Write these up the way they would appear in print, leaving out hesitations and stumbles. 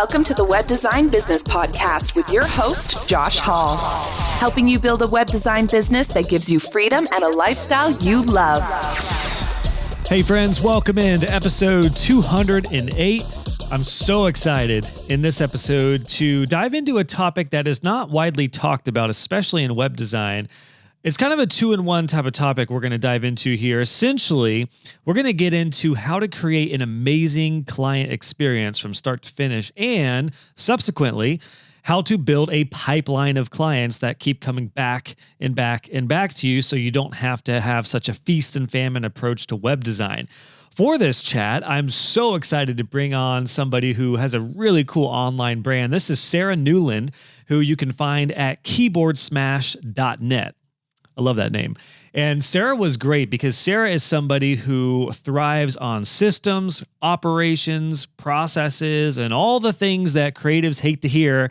Welcome to the Web Design Business Podcast with your host, Josh Hall, helping you build a web design business that gives you freedom and a lifestyle you love. Hey friends, welcome in to episode 208. I'm so excited in this episode to dive into a topic that is not widely talked about, especially in web design. It's kind of a two-in-one type of topic we're going to dive into here. Essentially, we're going to get into how to create an amazing client experience from start to finish, and subsequently, how to build a pipeline of clients that keep coming back and back and back to you so you don't have to have such a feast and famine approach to web design. For this chat, I'm so excited to bring on somebody who has a really cool online brand. This is Sarah Newland, who you can find at keyboardsmash.net. I love that name. And Sarah was great because Sarah is somebody who thrives on systems, operations, processes, and all the things that creatives hate to hear.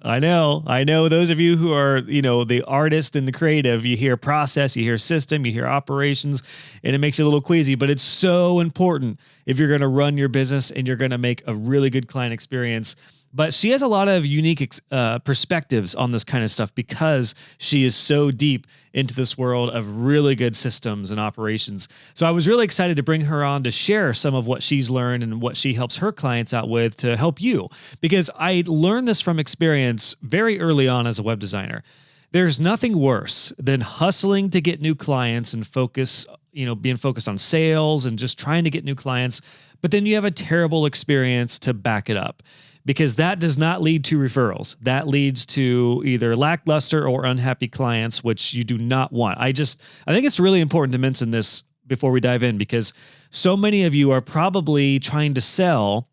I know those of you who are, the artist and the creative, you hear process, you hear system, you hear operations, and it makes you a little queasy, but it's so important if you're going to run your business and you're going to make a really good client experience. But she has a lot of unique perspectives on this kind of stuff because she is so deep into this world of really good systems and operations. So I was really excited to bring her on to share some of what she's learned and what she helps her clients out with to help you. Because I learned this from experience very early on as a web designer. There's nothing worse than hustling to get new clients and being focused on sales and just trying to get new clients. But then you have a terrible experience to back it up. Because that does not lead to referrals. That leads to either lackluster or unhappy clients, which you do not want. I think it's really important to mention this before we dive in, because so many of you are probably trying to sell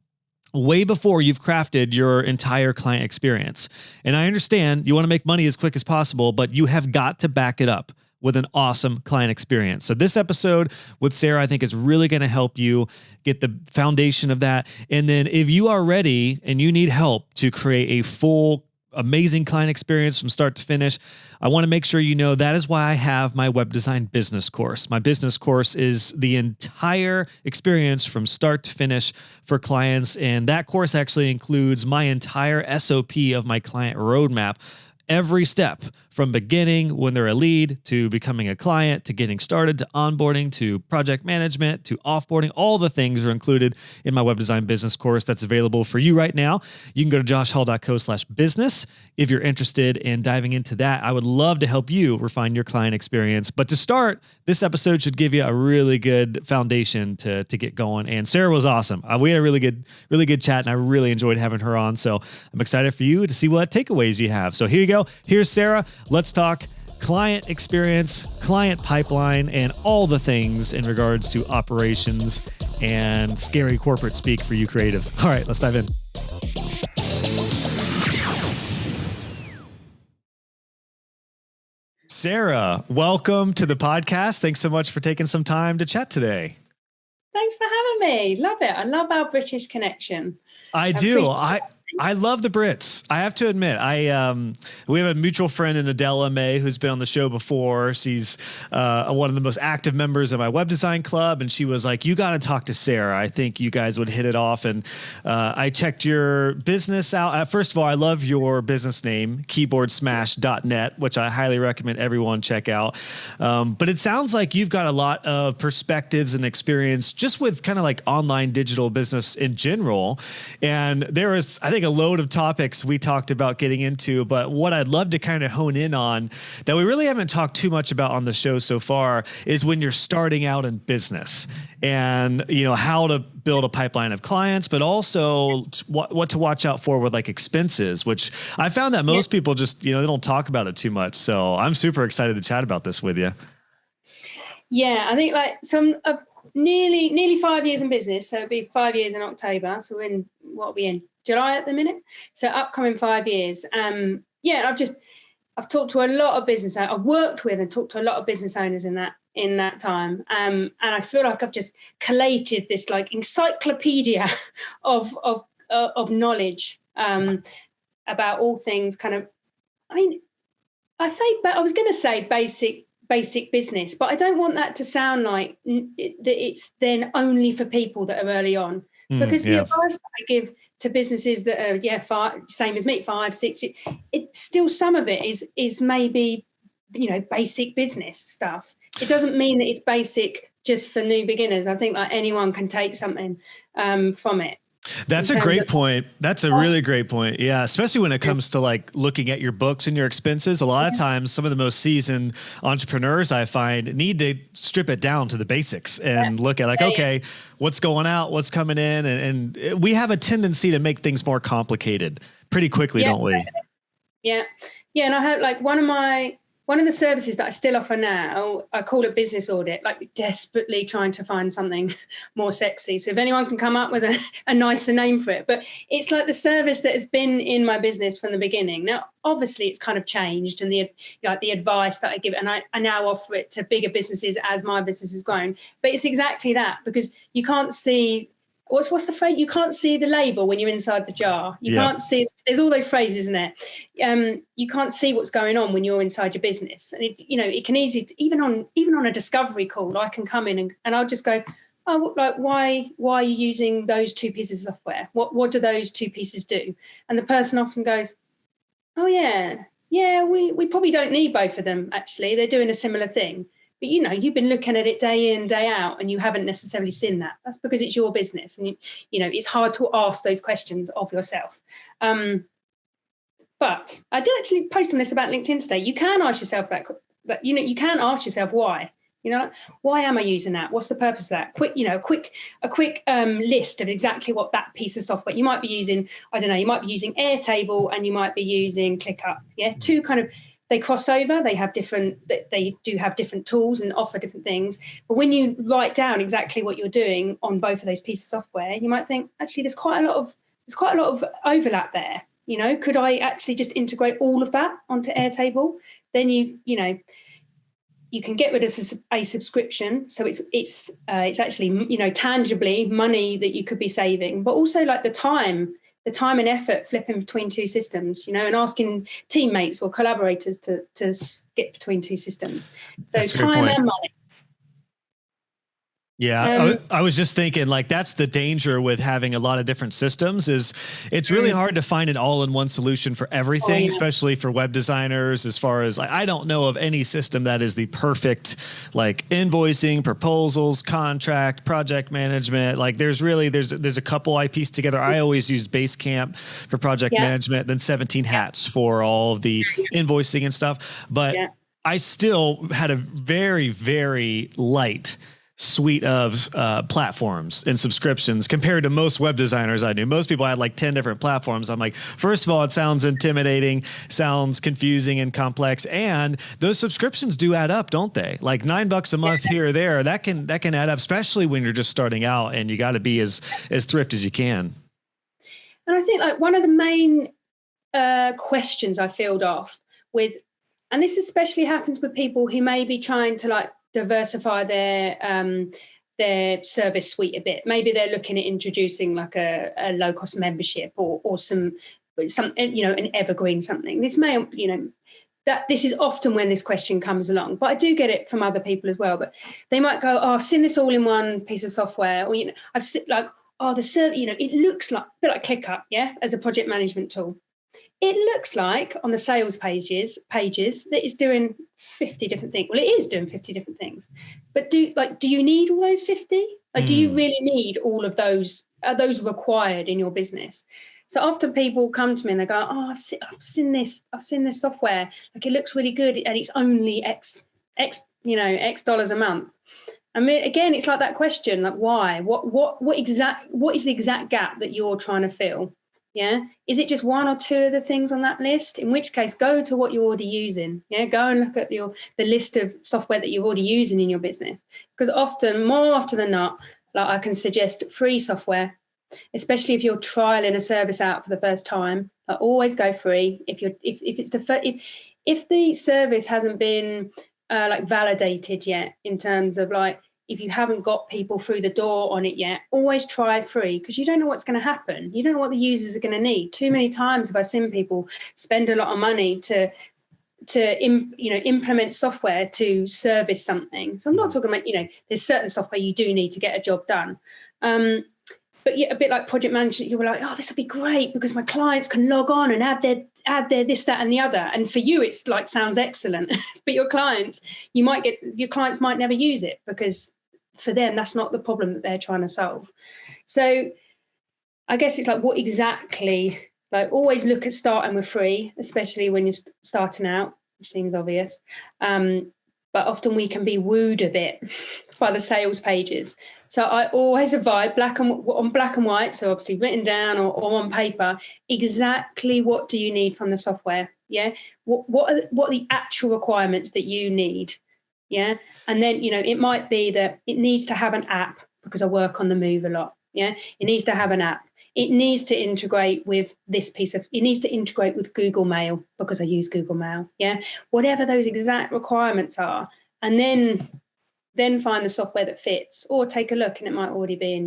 way before you've crafted your entire client experience. And I understand you want to make money as quick as possible, but you have got to back it up with an awesome client experience. So this episode with Sarah, I think, is really going to help you get the foundation of that. And then if you are ready and you need help to create a full, amazing client experience from start to finish, I want to make sure you know that is why I have my web design business course. My business course is the entire experience from start to finish for clients. And that course actually includes my entire SOP of my client roadmap. Every step from beginning when they're a lead to becoming a client to getting started to onboarding to project management to offboarding, all the things are included in my web design business course that's available for you right now. You can go to joshhall.co/business if you're interested in diving into that. I would love to help you refine your client experience. But to start, this episode should give you a really good foundation to get going. And Sarah was awesome. We had a really good chat, and I really enjoyed having her on. So I'm excited for you to see what takeaways you have. So here you go. Here's Sarah. Let's talk client experience, client pipeline, and all the things in regards to operations and scary corporate speak for you creatives. All right, let's dive in. Sarah, welcome to the podcast. Thanks so much for taking some time to chat today. Thanks for having me. Love it. I love our British connection. I do. I love the Brits. I have to admit, we have a mutual friend in Adela May who's been on the show before. She's one of the most active members of my web design club. And she was like, you got to talk to Sarah. I think you guys would hit it off. And I checked your business out. First of all, I love your business name, keyboardsmash.net, which I highly recommend everyone check out. But it sounds like you've got a lot of perspectives and experience just with kind of like online digital business in general. And there is, I think, a load of topics we talked about getting into, but what I'd love to kind of hone in on that we really haven't talked too much about on the show so far is when you're starting out in business and, how to build a pipeline of clients, but also what to watch out for with like expenses, which I found that most people just, they don't talk about it too much. So I'm super excited to chat about this with you. Yeah, I think nearly 5 years in business. So it'll be 5 years in October. So what are we in? July at the minute. So upcoming 5 years. I've talked to a lot of business owners. I've worked with and talked to a lot of business owners in that time. And I feel like I've just collated this like encyclopedia of knowledge about all things kind of, I was going to say basic business, but I don't want that to sound like that it's then only for people that are early on, because the advice that I give to businesses that are same as me, 5, 6, it's still, some of it is maybe, basic business stuff. It doesn't mean that it's basic just for new beginners. I think like anyone can take something from it. That's a great point. That's a really great point. Yeah. Especially when it comes to like looking at your books and your expenses. A lot of times, some of the most seasoned entrepreneurs I find need to strip it down to the basics and look at like, okay, what's going out, what's coming in. And we have a tendency to make things more complicated pretty quickly, don't we? Yeah. Yeah. And I heard like one of the services that I still offer now, I call it business audit, like desperately trying to find something more sexy. So if anyone can come up with a nicer name for it, but it's like the service that has been in my business from the beginning. Now, obviously it's kind of changed, and the advice that I give, and I now offer it to bigger businesses as my business has grown, but it's exactly that, because you can't see, what's the phrase? You can't see the label when you're inside the jar. You can't see, there's all those phrases in there. You can't see what's going on when you're inside your business. And it can easily, even on a discovery call, I can come in and I'll just go, oh, like, why are you using those 2 pieces of software? What do those 2 pieces do? And the person often goes, oh yeah, we probably don't need both of them, actually. They're doing a similar thing. But, you've been looking at it day in, day out, and you haven't necessarily seen that. That's because it's your business. And, it's hard to ask those questions of yourself. But I did actually post on this about LinkedIn today. You can ask yourself that, but, you can ask yourself why. Why am I using that? What's the purpose of that? A quick list of exactly what that piece of software you might be using. I don't know, you might be using Airtable and you might be using ClickUp. Yeah, 2 kind of, they cross over, they do have different tools and offer different things. But when you write down exactly what you're doing on both of those pieces of software, you might think, actually, there's quite a lot of overlap there. Could I actually just integrate all of that onto Airtable? Then you can get rid of a subscription. So it's actually, tangibly money that you could be saving, but also like the time and effort flipping between 2 systems, and asking teammates or collaborators to skip between 2 systems. So time and money. Yeah, I was just thinking, like, that's the danger with having a lot of different systems, is it's really hard to find an all-in-one solution for everything, especially for web designers. As far as, like, I don't know of any system that is the perfect, like, invoicing, proposals, contract, project management. Like, there's a couple I pieced together. I always used Basecamp for project management, then 17 Hats for all of the invoicing and stuff. But I still had a very, very light suite of platforms and subscriptions compared to most web designers I knew. Most people had like 10 different platforms. I'm like, first of all, it sounds intimidating, sounds confusing and complex, and those subscriptions do add up, don't they? Like $9 a month here or there, that can add up, especially when you're just starting out and you got to be as thrift as you can. And I think like one of the main questions I field off with, and this especially happens with people who may be trying to like diversify their service suite a bit. Maybe they're looking at introducing like a low cost membership or some an evergreen something. This may that this is often when this question comes along, but I do get it from other people as well. But they might go, oh, I've seen this all in one piece of software, or I've seen like, oh, the server, it looks like a bit like ClickUp, as a project management tool. It looks like on the sales pages that it's doing 50 different things. Well, it is doing 50 different things. But do you need all those 50? Like, do you really need all of those? Are those required in your business? So often people come to me and they go, oh, I've seen this software. Like, it looks really good and it's only X dollars a month. I mean, again, it's like that question, like, why? What is the exact gap that you're trying to fill? Yeah. Is it just 1 or 2 of the things on that list? In which case, go to what you're already using. Yeah. Go and look at the list of software that you're already using in your business. Because more often than not, like, I can suggest free software, especially if you're trialing a service out for the first time. I always go free. If the service hasn't been like validated yet, in terms of like, if you haven't got people through the door on it yet, always try free, because you don't know what's going to happen. You don't know what the users are going to need. Too many times have I seen people spend a lot of money to implement software to service something. So I'm not talking about, there's certain software you do need to get a job done. But yeah, a bit like project management, you were like, oh, this will be great because my clients can log on and add their this, that, and the other. And for you, it's like sounds excellent. But your clients might never use it because for them, that's not the problem that they're trying to solve. So I guess it's like, what exactly, like always look at starting with free, especially when you're starting out, which seems obvious. But often we can be wooed a bit by the sales pages. So I always advise on black and white, so obviously written down or on paper, exactly what do you need from the software? Yeah. What are the actual requirements that you need? Yeah. And then, it might be that it needs to have an app because I work on the move a lot. Yeah. It needs to have an app. It needs to integrate with it needs to integrate with Google Mail because I use Google Mail. Yeah. Whatever those exact requirements are. And then find the software that fits, or take a look and it might already be in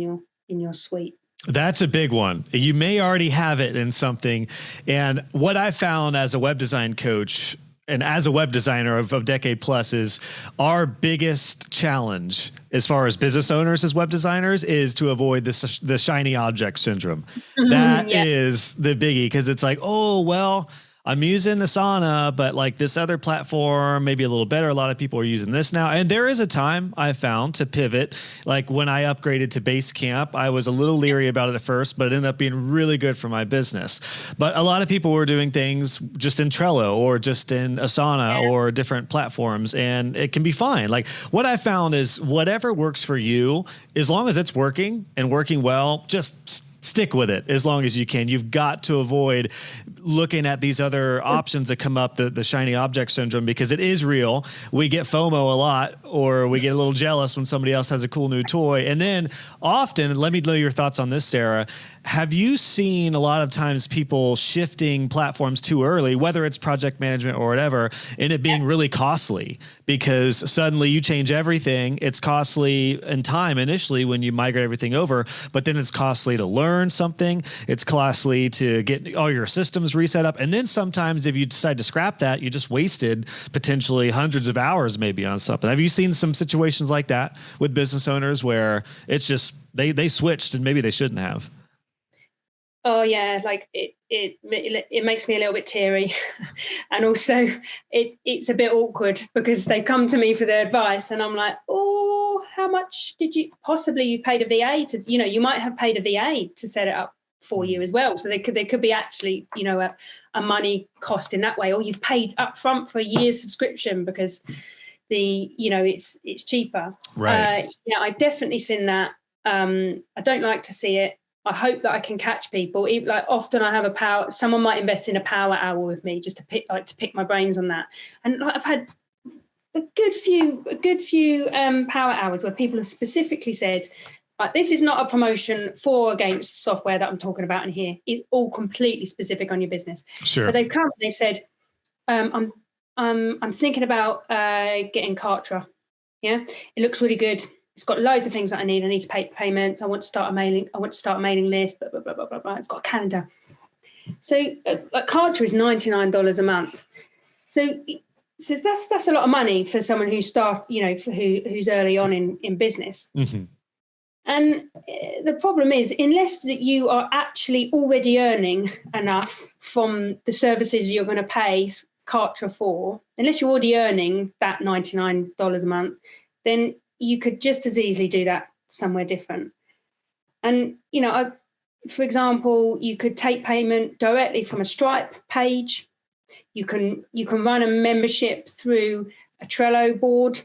your suite. That's a big one. You may already have it in something. And what I found as a web design coach and as a web designer of decade plus is our biggest challenge as far as business owners as web designers is to avoid the shiny object syndrome. That is the biggie, because it's like, oh, well, I'm using Asana, but like this other platform, maybe a little better. A lot of people are using this now. And there is a time I found to pivot. Like when I upgraded to Basecamp, I was a little leery about it at first, but it ended up being really good for my business. But a lot of people were doing things just in Trello or just in Asana or different platforms, and it can be fine. Like what I found is whatever works for you, as long as it's working and working well, just stick with it as long as you can. You've got to avoid looking at these other options that come up, the shiny object syndrome, because it is real. We get FOMO a lot, or we get a little jealous when somebody else has a cool new toy. And then often, let me know your thoughts on this, Sarah. Have you seen a lot of times people shifting platforms too early, whether it's project management or whatever, and it being really costly because suddenly you change everything? It's costly in time initially when you migrate everything over, but then it's costly to learn something. It's costly to get all your systems reset up. And then sometimes if you decide to scrap that, you just wasted potentially hundreds of hours maybe on something. Have you seen some situations like that with business owners where it's just they switched and maybe they shouldn't have? Oh yeah, like it makes me a little bit teary, and also it's a bit awkward because they come to me for their advice, and I'm like, oh, how much did you paid a VA to, you might have paid a VA to set it up for you as well, so there could be actually a money cost in that way, or you've paid up front for a year's subscription because it's cheaper. Right. I've definitely seen that. I don't like to see it. I hope that I can catch people. Like often I have someone might invest in a power hour with me just to pick my brains on that. And like I've had a good few power hours where people have specifically said, this is not a promotion for or against software that I'm talking about in here. It's all completely specific on your business. Sure. But they've come and they said, I'm thinking about getting Kartra. Yeah, it looks really good. It's got loads of things that I need. I need to pay payments. I want to start a mailing list. Blah, blah, blah, blah, blah, blah. It's got a calendar. So Kartra is $99 a month. So that's a lot of money for someone who's who's early on in business. Mm-hmm. And the problem is, unless that you are actually already earning enough from the services you're going to pay Kartra for, unless you're already earning that $99 a month, then you could just as easily do that somewhere different. And, for example, you could take payment directly from a Stripe page. You can run a membership through a Trello board.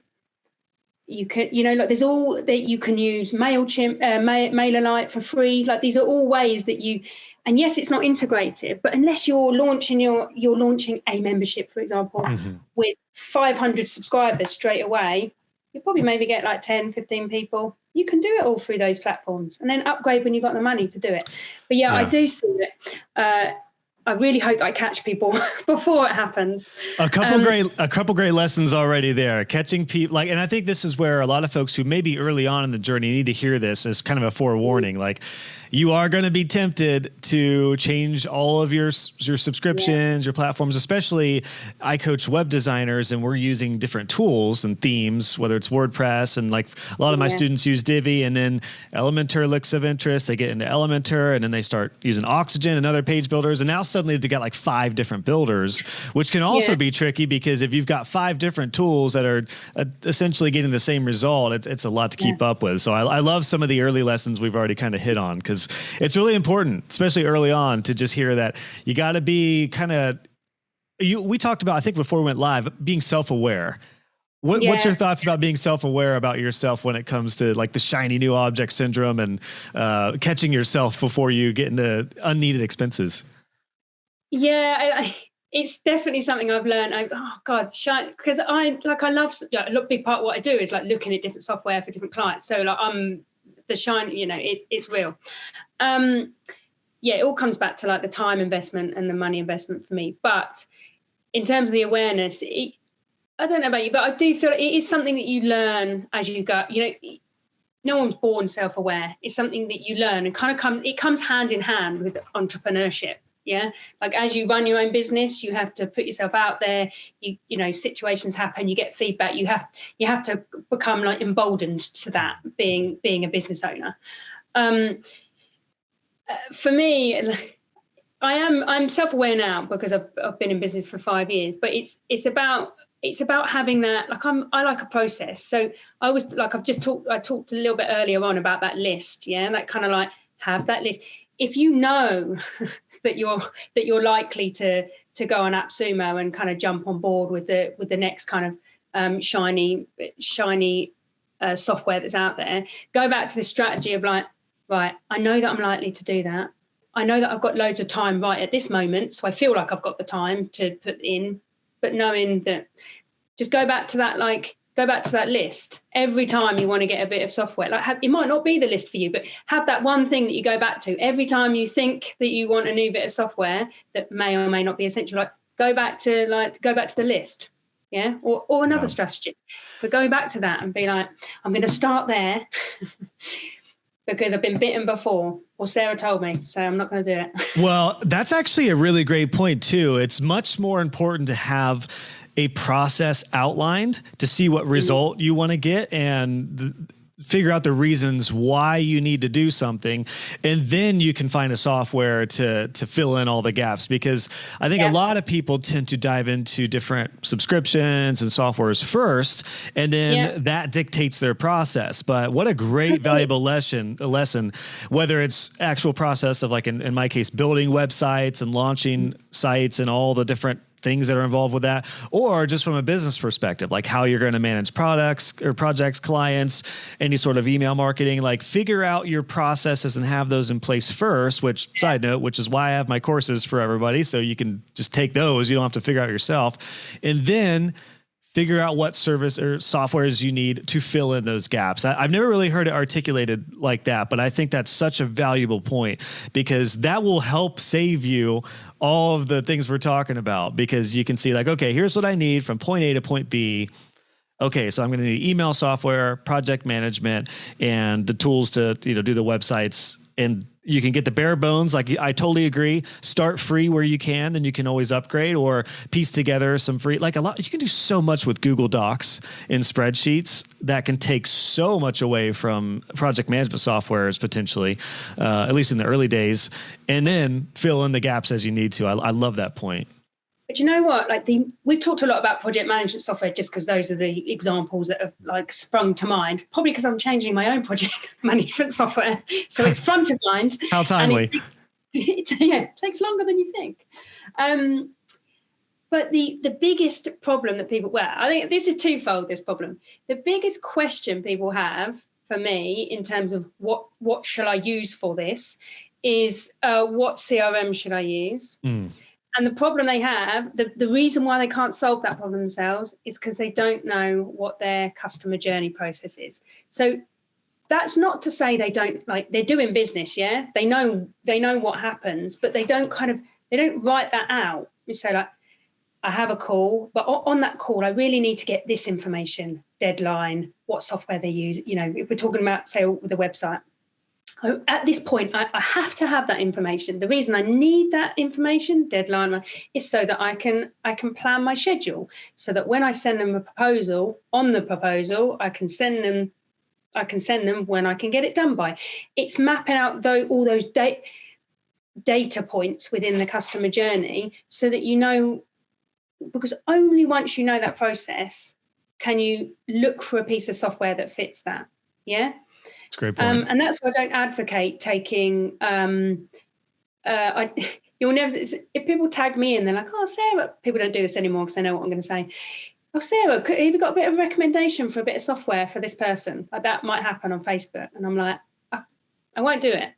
You can, there's all that you can use MailChimp, MailerLite for free. Like these are all ways that and yes, it's not integrated, but unless you're launching a membership, for example, with 500 subscribers straight away, you'll probably maybe get like 10, 15 people. You can do it all through those platforms and then upgrade when you've got the money to do it. But yeah. I do see that. I really hope I catch people before it happens. A couple great lessons already there. Catching people, like, and I think this is where a lot of folks who may be early on in the journey need to hear this as kind of a forewarning. Like, you are going to be tempted to change all of your subscriptions, your platforms. Especially, I coach web designers, and we're using different tools and themes, whether it's WordPress, and like a lot of my students use Divi, and then Elementor looks of interest. They get into Elementor, and then they start using Oxygen and other page builders, and now suddenly they've got like 5 different builders, which can also be tricky, because if you've got 5 different tools that are essentially getting the same result, it's a lot to keep up with. So I love some of the early lessons we've already kind of hit on, because it's really important, especially early on, to just hear that you got to be kind of, we talked about, I think before we went live, being self-aware. What's your thoughts about being self-aware about yourself when it comes to like the shiny new object syndrome and catching yourself before you get into unneeded expenses? Yeah, it's definitely something I've learned. Because a big part of what I do is like looking at different software for different clients. So like the shine, it's real. It all comes back to like the time investment and the money investment for me. But in terms of the awareness, I don't know about you, but I do feel it is something that you learn as you go. No one's born self-aware. It's something that you learn, and it comes hand in hand with entrepreneurship. Yeah, like as you run your own business, you have to put yourself out there. Situations happen, you get feedback. You have to become like emboldened to that, being a business owner. For me, I'm self-aware now because I've been in business for 5 years. But it's about having that. Like I like a process. So I always I talked a little bit earlier on about that list. Yeah, that kind of like have that list. If you know that you're likely to go on AppSumo and kind of jump on board with the next kind of shiny software that's out there, go back to the strategy of like, right, I know that I'm likely to do that. I know that I've got loads of time right at this moment, so I feel like I've got the time to put in, but knowing that, just go back to that list every time you want to get a bit of software. It might not be the list for you, but have that one thing that you go back to every time you think that you want a new bit of software that may or may not be essential. Like go back to the list, yeah, or another strategy. But go back to that and be like, I'm going to start there because I've been bitten before. Well, Sarah told me, so I'm not going to do it. Well, that's actually a really great point too. It's much more important to have a process outlined to see what result you want to get and figure out the reasons why you need to do something. And then you can find a software to fill in all the gaps, because I think a lot of people tend to dive into different subscriptions and softwares first, and then that dictates their process. But what a great valuable lesson, whether it's actual process of like in my case, building websites and launching sites and all the different things that are involved with that, or just from a business perspective, like how you're going to manage products or projects, clients, any sort of email marketing. Like figure out your processes and have those in place first, which side note, which is why I have my courses for everybody. So you can just take those. You don't have to figure out yourself, and then figure out what service or softwares you need to fill in those gaps. I've never really heard it articulated like that, but I think that's such a valuable point, because that will help save you all of the things we're talking about, because you can see like, okay, here's what I need from point A to point B. Okay, so I'm going to need email software, project management, and the tools to do the websites. And you can get the bare bones. Like I totally agree. Start free where you can, then you can always upgrade or piece together some free. Like a lot, you can do so much with Google Docs and spreadsheets that can take so much away from project management softwares potentially, at least in the early days, and then fill in the gaps as you need to. I love that point. But you know what? We've talked a lot about project management software just because those are the examples that have like sprung to mind. Probably because I'm changing my own project management software, so it's front of mind. How timely! It takes longer than you think. But the biggest problem that I think this is twofold. This problem, the biggest question people have for me in terms of what shall I use for this is what CRM should I use? And the problem they have, the reason why they can't solve that problem themselves is because they don't know what their customer journey process is. So that's not to say they don't, like, they're doing business, yeah? They know what happens, but they don't kind of They don't write that out. You say like, I have a call, but on that call, I really need to get this information, deadline, what software they use. If we're talking about, say, with a website, at this point, I have to have that information. The reason I need that information, deadline, is so that I can plan my schedule, so that when I send them a proposal, on the proposal, I can send them when I can get it done by. It's mapping out all those data points within the customer journey, so that because only once you know that process can you look for a piece of software that fits that. Yeah. That's a great point. And that's why I don't advocate taking, you'll never, if people tag me and they're like, oh, Sarah, people don't do this anymore because they know what I'm going to say. Oh, Sarah, have you got a bit of recommendation for a bit of software for this person? Like, that might happen on Facebook. And I'm like, I won't do it.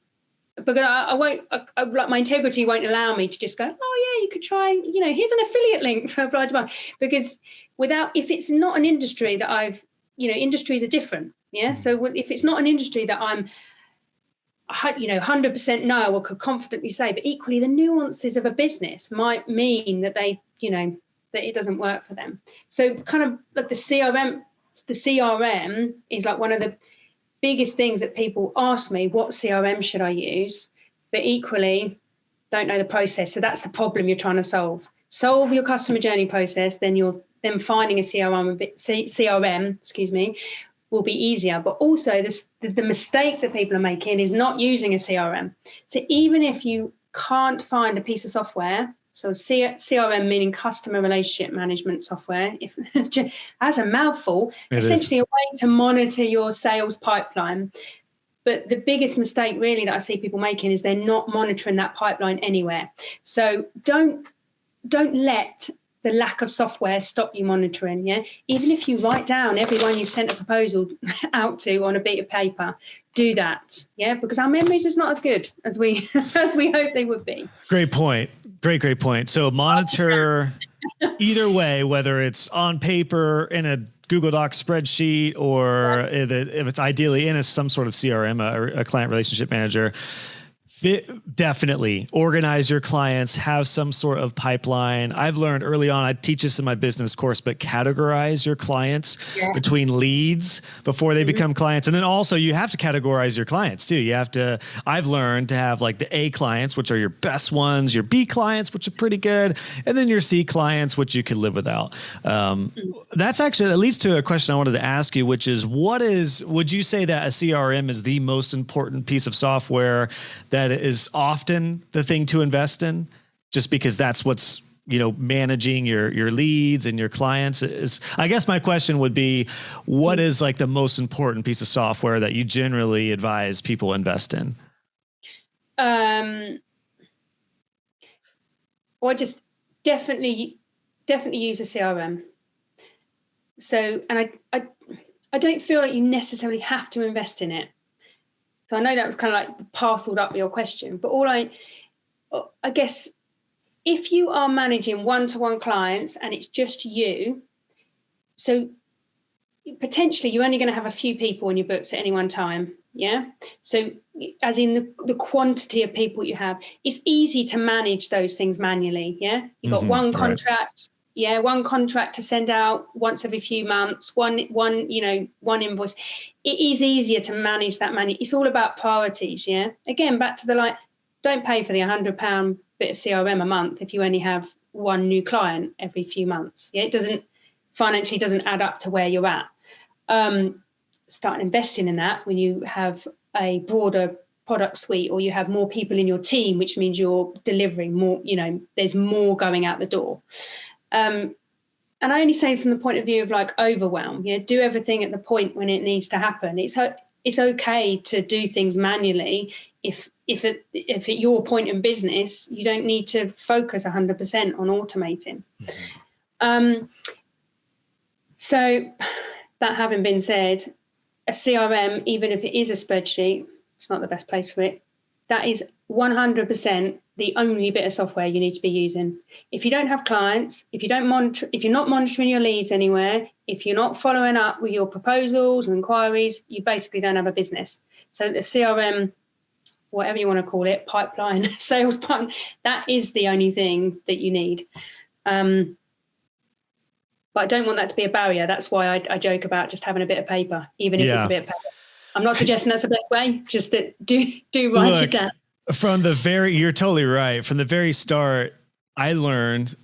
Because I won't, like, my integrity won't allow me to just go, oh yeah, you could try, here's an affiliate link for blah, blah, blah. Because if it's not an industry that industries are different. Yeah. So if it's not an industry that I'm, 100% know or could confidently say, but equally the nuances of a business might mean that that it doesn't work for them. So kind of like the CRM is like one of the biggest things that people ask me, what CRM should I use? But equally don't know the process. So that's the problem you're trying to solve. Solve your customer journey process, then finding a CRM, will be easier. But also the mistake that people are making is not using a CRM. So even if you can't find a piece of software, so CRM meaning customer relationship management software, as a mouthful, essentially a way to monitor your sales pipeline. But the biggest mistake really that I see people making is they're not monitoring that pipeline anywhere. So don't let the lack of software stop you monitoring. Yeah, even if you write down everyone you've sent a proposal out to on a bit of paper, do that. Yeah, because our memories is not as good as we hope they would be. Great point. Great point. So monitor either way, whether it's on paper in a Google Docs spreadsheet or if it's ideally in some sort of CRM or a client relationship manager. Definitely organize your clients, have some sort of pipeline. I've learned early on, I teach this in my business course, but categorize your clients between leads before they become clients. And then also you have to categorize your clients too. I've learned to have like the A clients, which are your best ones, your B clients, which are pretty good. And then your C clients, which you could live without. That's actually, that leads to a question I wanted to ask you, which is would you say that a CRM is the most important piece of software that is often the thing to invest in, just because that's what's, managing your leads and your clients? I guess my question would be, what is like the most important piece of software that you generally advise people invest in? Well, just definitely use a CRM. So, and I don't feel like you necessarily have to invest in it. So I know that was kind of like parceled up your question, but I guess if you are managing one-to-one clients and it's just you, so potentially you're only going to have a few people in your books at any one time. Yeah. So as in the quantity of people you have, it's easy to manage those things manually. Yeah. You've got one contract. Yeah, one contract to send out once every few months, one invoice. It is easier to manage that money. It's all about priorities, yeah? Again, back to don't pay for the £100 bit of CRM a month if you only have one new client every few months. Yeah, it financially doesn't add up to where you're at. Start investing in that when you have a broader product suite or you have more people in your team, which means you're delivering more, there's more going out the door. And I only say from the point of view of like overwhelm, do everything at the point when it needs to happen. It's okay to do things manually if at your point in business, you don't need to focus 100% on automating. So that having been said, a CRM, even if it is a spreadsheet, it's not the best place for it. That is 100% the only bit of software you need to be using. If you don't have clients, if you're not monitoring your leads anywhere, if you're not following up with your proposals and inquiries, you basically don't have a business. So the CRM whatever you want to call it, pipeline, sales pipeline. That is the only thing that you need. But I don't want that to be a barrier. That's why I joke about just having a bit of paper, even if it's a bit of paper. I'm not suggesting that's the best way, just that do write it down. You're totally right. From the very start, I learned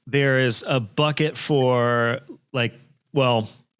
there is a bucket for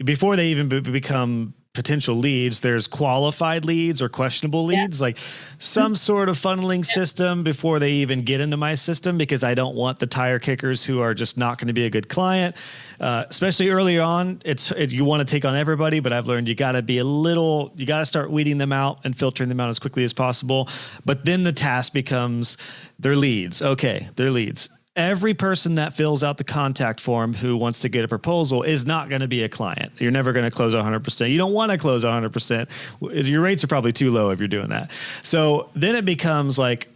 before they even become potential leads, there's qualified leads or questionable leads, like some sort of funneling system before they even get into my system, because I don't want the tire kickers who are just not going to be a good client. Especially early on, you want to take on everybody, but I've learned you got to start weeding them out and filtering them out as quickly as possible. But then the task becomes their leads. Okay, their leads. Every person that fills out the contact form who wants to get a proposal is not going to be a client. You're never going to close 100%. You don't want to close 100%. Your rates are probably too low if you're doing that. So then it becomes like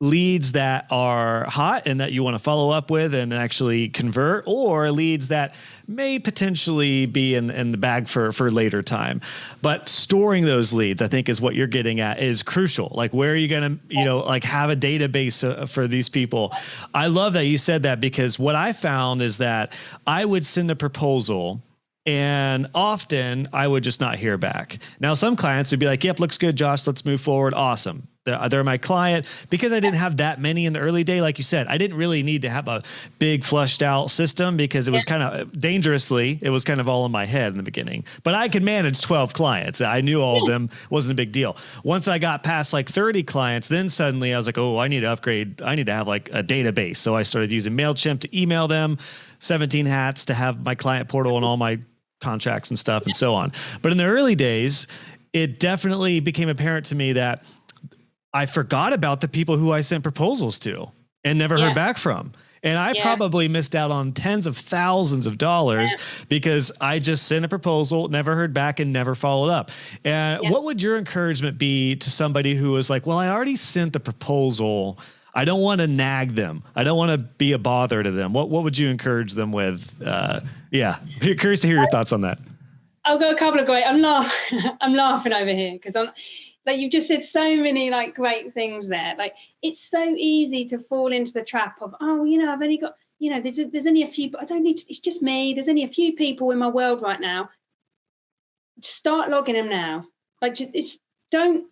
leads that are hot and that you want to follow up with and actually convert, or leads that may potentially be in the bag for later time. But storing those leads, I think, is what you're getting at, is crucial. Like, where are you going to, have a database for these people? I love that you said that, because what I found is that I would send a proposal and often I would just not hear back. Now, some clients would be like, yep, looks good, Josh, let's move forward. Awesome. They're my client. Because I didn't have that many in the early day, like you said, I didn't really need to have a big flushed out system, because it was kind of it was kind of all in my head in the beginning. But I could manage 12 clients. I knew all of them, wasn't a big deal. Once I got past like 30 clients, then suddenly I was like, oh, I need to upgrade. I need to have like a database. So I started using MailChimp to email them, 17 hats to have my client portal and all my contracts and stuff and so on. But in the early days, it definitely became apparent to me that I forgot about the people who I sent proposals to and never heard back from. And I probably missed out on tens of thousands of dollars because I just sent a proposal, never heard back, and never followed up. And what would your encouragement be to somebody who was like, well, I already sent the proposal. I don't want to nag them. I don't want to be a bother to them. What would you encourage them with? Curious to hear your thoughts on that. I've got a couple of great. I'm laughing over here because you've just said so many great things there. Like, it's so easy to fall into the trap of, I've only got, there's only a few, but I don't need to, it's just me. There's only a few people in my world right now. Start logging them now. Don't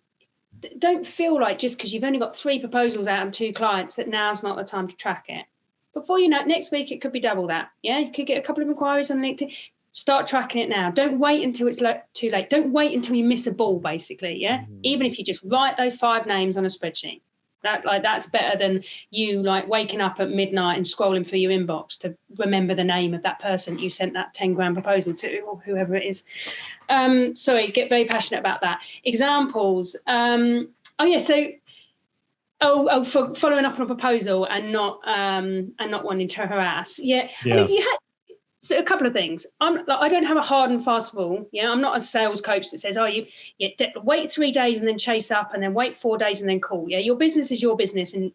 feel like just because you've only got 3 proposals out and 2 clients that now's not the time to track it. Before you know, next week it could be double that. Yeah, you could get a couple of inquiries on LinkedIn. Start tracking it now. Don't wait until it's too late. Don't wait until you miss a ball, basically. Yeah, even if you just write those 5 names on a spreadsheet. That's better than you waking up at midnight and scrolling through your inbox to remember the name of that person you sent that 10 grand proposal to, or whoever it is. Get very passionate about that. Examples. For following up on a proposal and not wanting to harass. I mean, you had. So a couple of things. I don't have a hard and fast rule. I'm not a sales coach that says, wait 3 days and then chase up, and then wait 4 days and then call. Your business is your business, and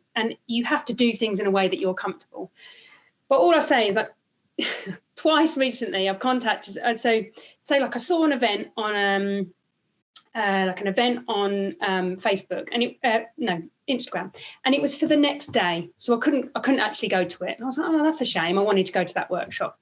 you have to do things in a way that you're comfortable. But all I say is twice recently I've contacted. I'd say I saw an event on Facebook and Instagram, and it was for the next day, so I couldn't actually go to it. And I was like, oh, that's a shame. I wanted to go to that workshop.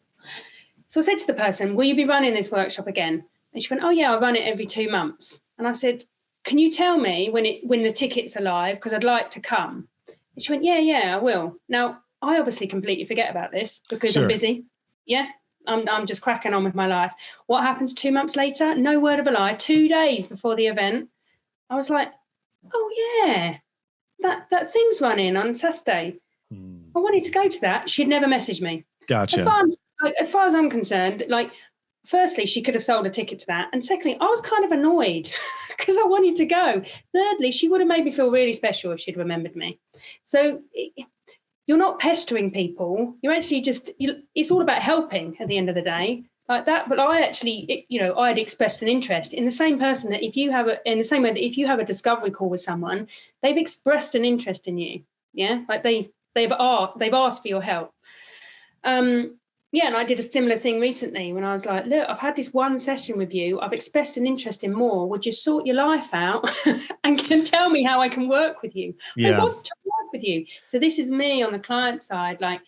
So I said to the person, will you be running this workshop again? And she went, oh yeah, I run it every 2 months. And I said, can you tell me when the tickets are live? Because I'd like to come. And she went, yeah, I will. Now, I obviously completely forget about this because I'm busy. Yeah, I'm just cracking on with my life. What happens 2 months later? No word of a lie. 2 days before the event, I was like, oh yeah, that thing's running on Saturday. I wanted to go to that. She'd never messaged me. Gotcha. As far as I'm concerned, firstly, she could have sold a ticket to that. And secondly, I was kind of annoyed because I wanted to go. Thirdly, she would have made me feel really special if she'd remembered me. So you're not pestering people. You're actually it's all about helping at the end of the day. Like that. But I actually, I had expressed an interest in the same person that in the same way that if you have a discovery call with someone, they've expressed an interest in you. Yeah. They've asked for your help. Yeah, and I did a similar thing recently when I was like, look, I've had this one session with you. I've expressed an interest in more. Would you sort your life out and can tell me how I can work with you? I want to work with you. So this is me on the client side. Like,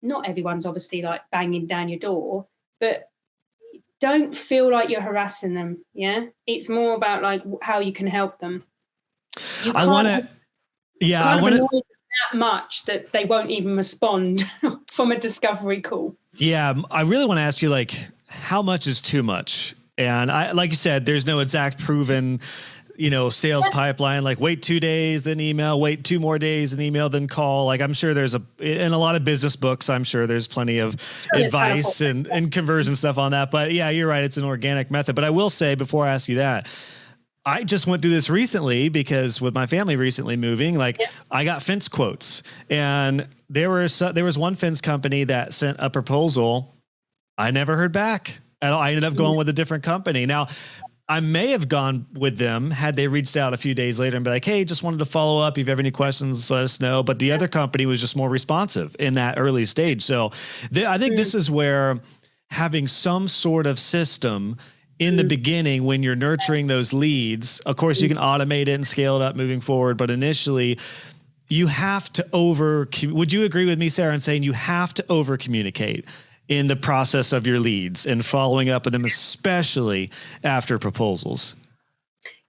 not everyone's obviously like banging down your door, but don't feel like you're harassing them. Yeah. It's more about like how you can help them. I want to that much that they won't even respond from a discovery call. Yeah, I really want to ask you, like, how much is too much? And I, like you said, there's no exact proven, sales pipeline, like wait 2 days, then email, wait 2 more days and email, then call. Like, I'm sure there's in a lot of business books, I'm sure there's plenty of advice and conversion stuff on that. But yeah, you're right. It's an organic method. But I will say, before I ask you that, I just went through this recently because with my family recently moving, I got fence quotes, and there was one fence company that sent a proposal. I never heard back at all. I ended up going with a different company. Now, I may have gone with them had they reached out a few days later and be like, hey, just wanted to follow up. If you have any questions, let us know. But the other company was just more responsive in that early stage. So I think this is where having some sort of system in the beginning, when you're nurturing those leads, of course, you can automate it and scale it up moving forward. But initially, you have to would you agree with me, Sarah, in saying you have to over communicate in the process of your leads and following up with them, especially after proposals?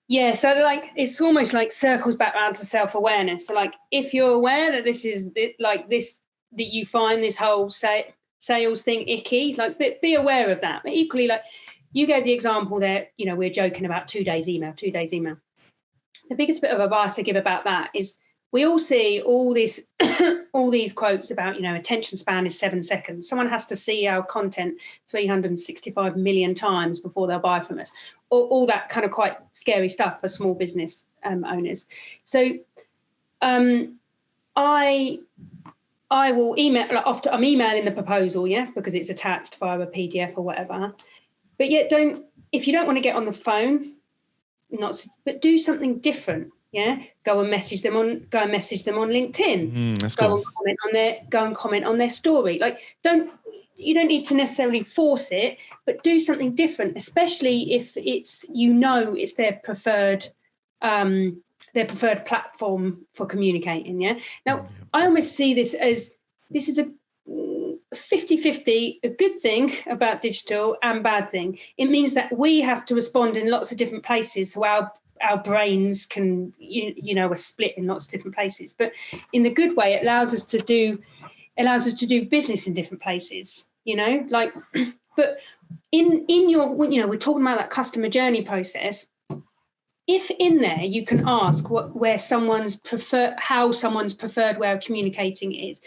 Yeah. So like, it's almost like circles back around to self-awareness. So like, if you're aware that this is like this, that you find this whole sales thing icky, like be aware of that. But equally, like, you gave the example there, we're joking about 2 days email. The biggest bit of advice I give about that is we all see all these quotes about, attention span is 7 seconds. Someone has to see our content 365 million times before they'll buy from us. All that kind of quite scary stuff for small business owners. So I will email, after I'm emailing the proposal, because it's attached via a PDF or whatever. But yet if you don't want to get on the phone, but do something different. Yeah. Go and message them on LinkedIn. That's cool. Go and comment on their story. Like, you don't need to necessarily force it, but do something different, especially if it's their preferred platform for communicating. Yeah. Now, I almost see this as this is a 50-50, a good thing about digital and bad thing. It means that we have to respond in lots of different places, so our brains can are split in lots of different places. But in the good way, it allows us to do business in different places. But in your we're talking about that customer journey process. If in there you can ask how someone's preferred way of communicating is,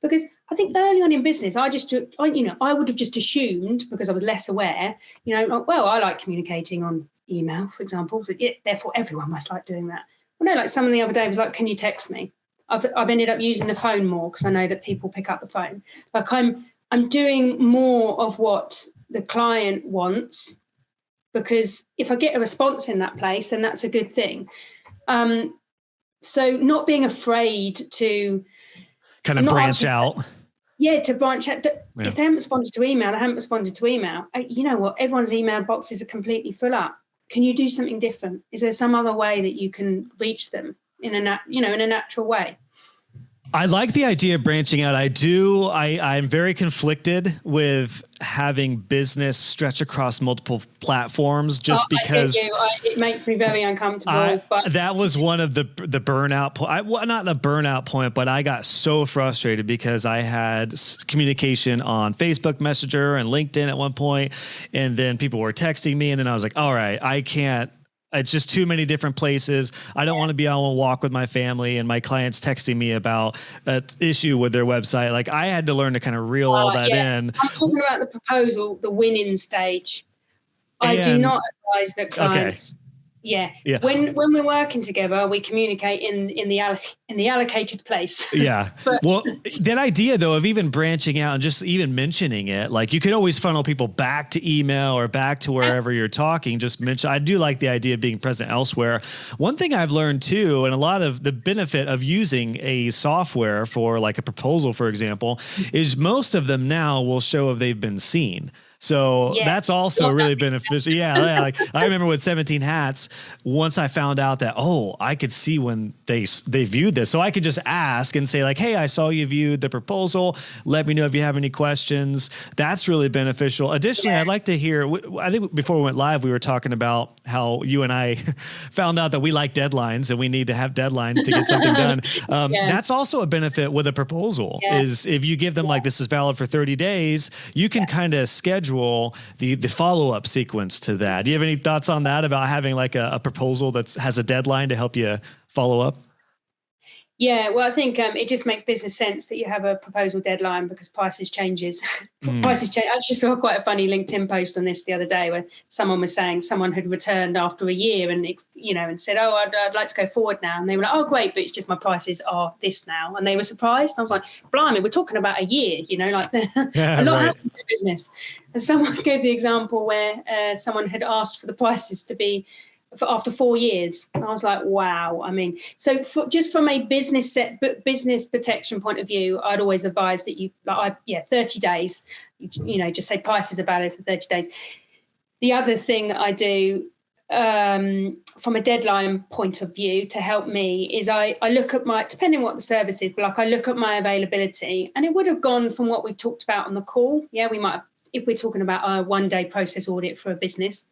because I think early on in business, I would have just assumed, because I was less aware, I like communicating on email, for example, so therefore everyone must like doing that. Well, no, like someone the other day was like, can you text me? I've ended up using the phone more because I know that people pick up the phone. Like I'm doing more of what the client wants, because if I get a response in that place, then that's a good thing. So not being afraid to kind of branch out. Yeah, to branch out. If they haven't responded to email, they haven't responded to email. You know what? Everyone's email boxes are completely full up. Can you do something different? Is there some other way that you can reach them in a natural way? I like the idea of branching out. I'm very conflicted with having business stretch across multiple platforms just because it makes me very uncomfortable. But that was one of the burnout point. Not a burnout point, but I got so frustrated because I had communication on Facebook Messenger and LinkedIn at one point, and then people were texting me, and then I was like, all right, I can't. It's just too many different places. I don't want to be on a walk with my family and my clients texting me about an issue with their website. Like, I had to learn to kind of reel all that in. I'm talking about the proposal, the winning stage. I do not advise that clients Yeah. Yeah. When we're working together, we communicate in the allocated place. Yeah. But Well, that idea though of even branching out and just even mentioning it, like you could always funnel people back to email or back to wherever you're talking. Just mention. I do like the idea of being present elsewhere. One thing I've learned too, and a lot of the benefit of using a software for like a proposal, for example, is most of them now will show if they've been seen. So that's also really beneficial. Yeah. Like I remember with 17 Hats, once I found out that, I could see when they viewed this. So I could just ask and say like, hey, I saw you viewed the proposal. Let me know if you have any questions. That's really beneficial. Additionally, I'd like to hear, I think before we went live, we were talking about how you and I found out that we like deadlines and we need to have deadlines to get something done. That's also a benefit with a proposal is if you give them like, this is valid for 30 days, you can kind of schedule the follow-up sequence to that. Do you have any thoughts on that about having like a proposal that has a deadline to help you follow up? Yeah, well, I think it just makes business sense that you have a proposal deadline because prices changes. Prices change. I actually saw quite a funny LinkedIn post on this the other day where someone was saying someone had returned after a year and said, I'd like to go forward now. And they were like, oh, great, but it's just my prices are this now. And they were surprised. And I was like, blimey, we're talking about a year, like a lot happens in business. And someone gave the example where someone had asked for the prices to be after 4 years. And I was like, wow. I mean, so just from a business protection point of view, I'd always advise that 30 days, just say prices are valid for 30 days. The other thing that I do from a deadline point of view to help me is I look at depending on what the service is, but like I look at my availability, and it would have gone from what we talked about on the call. Yeah, we might have, if we're talking about a 1-day process audit for a business,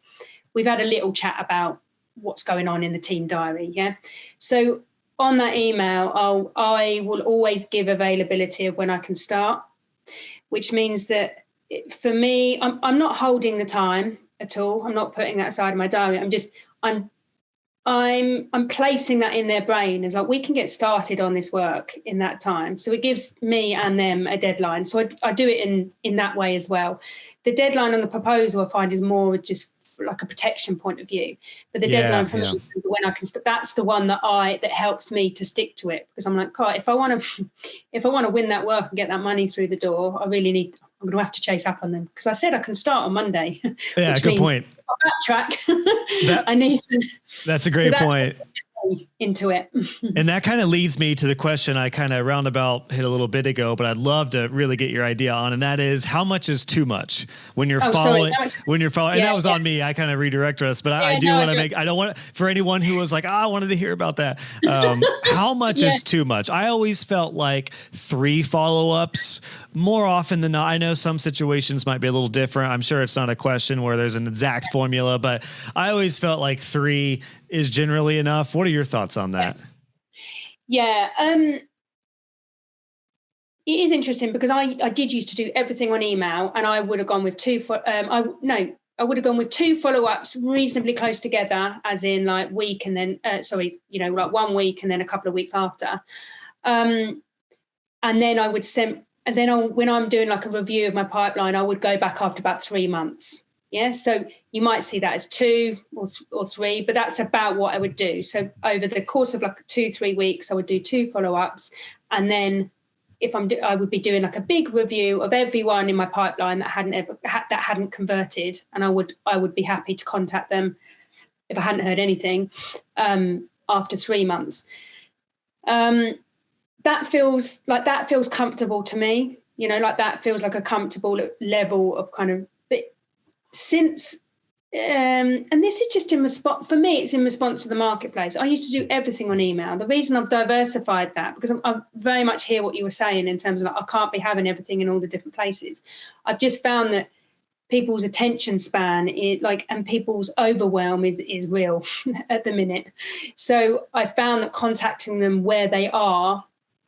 we've had a little chat about what's going on in the team diary. Yeah. So on that email, I will always give availability of when I can start, which means that for me, I'm not holding the time at all. I'm not putting that aside in my diary. I'm placing that in their brain as like, we can get started on this work in that time. So it gives me and them a deadline. So I do it in that way as well. The deadline on the proposal I find is more just like a protection point of view, but the deadline for me is when I can that's the one that helps me to stick to it, because I'm like, God, if I want to win that work and get that money through the door, I'm going to have to chase up on them, because I said I can start on Monday. Yeah, good point. Backtrack. I need to. That's a great point. Into it. And that kind of leads me to the question I kind of roundabout hit a little bit ago, but I'd love to really get your idea on. And that is, how much is too much when you're following, and that was on me. I kind of redirect us, but I don't want for anyone who was like, I wanted to hear about that. How much is too much? I always felt like 3 follow-ups more often than not. I know some situations might be a little different. I'm sure it's not a question where there's an exact formula, but I always felt like 3 is generally enough. What are your thoughts on that? Yeah. It is interesting because I did used to do everything on email, and I would have gone with 2 I would have gone with 2 follow-ups reasonably close together, as in like week and then like 1 week and then a couple of weeks after. And then I would send, and then when I'm doing like a review of my pipeline, I would go back after about 3 months. Yeah, so you might see that as 2 or 3, but that's about what I would do. So over the course of like 2-3 weeks, I would do 2 follow-ups, and then I would be doing like a big review of everyone in my pipeline that hadn't converted, and I would be happy to contact them if I hadn't heard anything after 3 months. That feels comfortable to me. Like that feels like a comfortable level of kind of. Since and this is just in response, for me, it's in response to the marketplace. I used to do everything on email. The reason I've diversified that, because I very much hear what you were saying in terms of like, I can't be having everything in all the different places. I've just found that people's attention span and people's overwhelm is real at the minute. So I found that contacting them where they are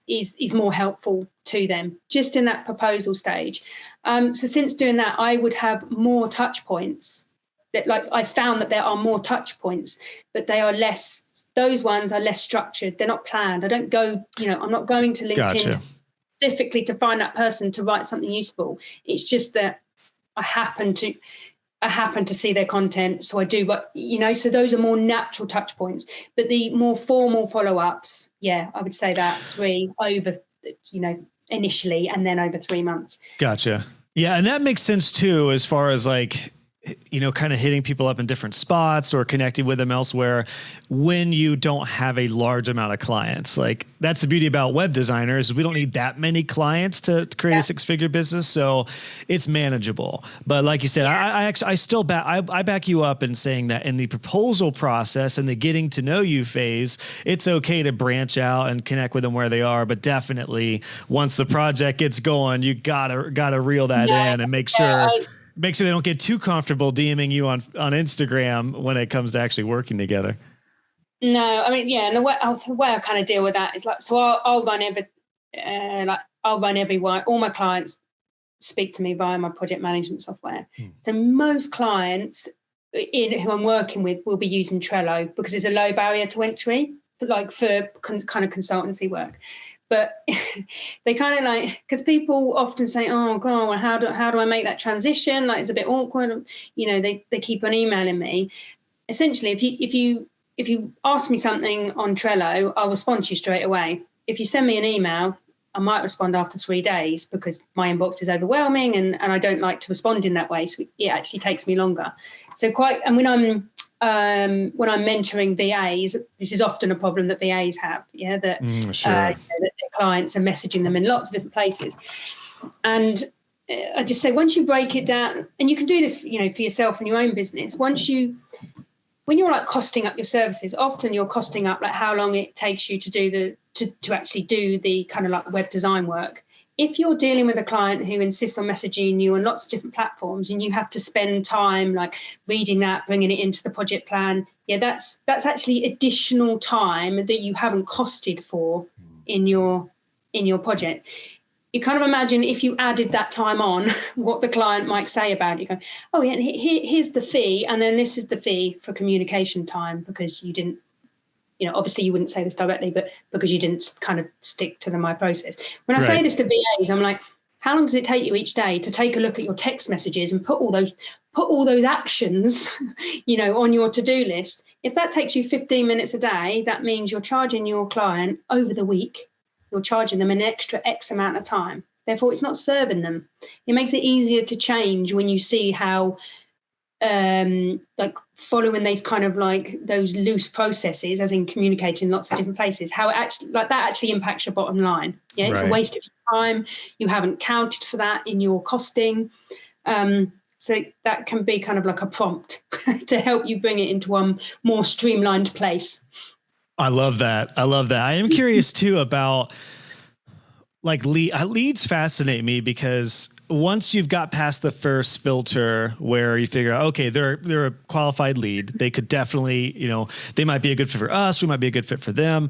is more helpful to them, just in that proposal stage. So since doing that, I would have more touch points. That I found that there are more touch points, but those ones are less structured. They're not planned. I don't go, I'm not going to LinkedIn specifically to find that person to write something useful. It's just that I happen to I happen to see their content, so I do, but so those are more natural touch points. But the more formal follow-ups, I would say that 3 over, initially, and then over 3 months. Gotcha. Yeah. And that makes sense too, as far as like, kind of hitting people up in different spots or connecting with them elsewhere when you don't have a large amount of clients. Like, that's the beauty about web designers. We don't need that many clients to create a 6-figure business. So it's manageable. But like you said, I still back you up in saying that in the proposal process and the getting to know you phase, it's okay to branch out and connect with them where they are. But definitely once the project gets going, you gotta reel that in and make sure they don't get too comfortable DMing you on Instagram when it comes to actually working together. No, I mean, and the way I kind of deal with that is like, so I'll run everyone. All my clients speak to me via my project management software. So most clients who I'm working with will be using Trello because there's a low barrier to entry, like for kind of consultancy work. But they kind of like, because people often say, oh God, well, how do I make that transition? Like, it's a bit awkward. They keep on emailing me. Essentially, if you ask me something on Trello, I'll respond to you straight away. If you send me an email, I might respond after 3 days because my inbox is overwhelming and I don't like to respond in that way. So it actually takes me longer. So and when I'm mentoring VAs, this is often a problem that VAs have, that their clients are messaging them in lots of different places. And I just say, once you break it down, and you can do this, for yourself and your own business, when you're like costing up your services, often you're costing up like how long it takes you to actually do the kind of like web design work. If you're dealing with a client who insists on messaging you on lots of different platforms and you have to spend time like reading that, bringing it into the project plan, that's actually additional time that you haven't costed for in your project. You kind of imagine if you added that time on, what the client might say about it. You go, oh yeah, here's the fee, and then this is the fee for communication time because you didn't, obviously you wouldn't say this directly, but because you didn't kind of stick to my process. When I say this to VAs, I'm like, how long does it take you each day to take a look at your text messages and put all those actions, on your to-do list? If that takes you 15 minutes a day, that means you're charging your client over the week. You're charging them an extra X amount of time. Therefore, it's not serving them. It makes it easier to change when you see how like following these kind of like those loose processes, as in communicating lots of different places, how it actually impacts your bottom line. It's a waste of your time. You haven't counted for that in your costing. So that can be kind of like a prompt to help you bring it into one more streamlined place. I love that. I am curious too about like leads fascinate me because once you've got past the first filter where you figure out, okay, they're a qualified lead. They could definitely, they might be a good fit for us. We might be a good fit for them.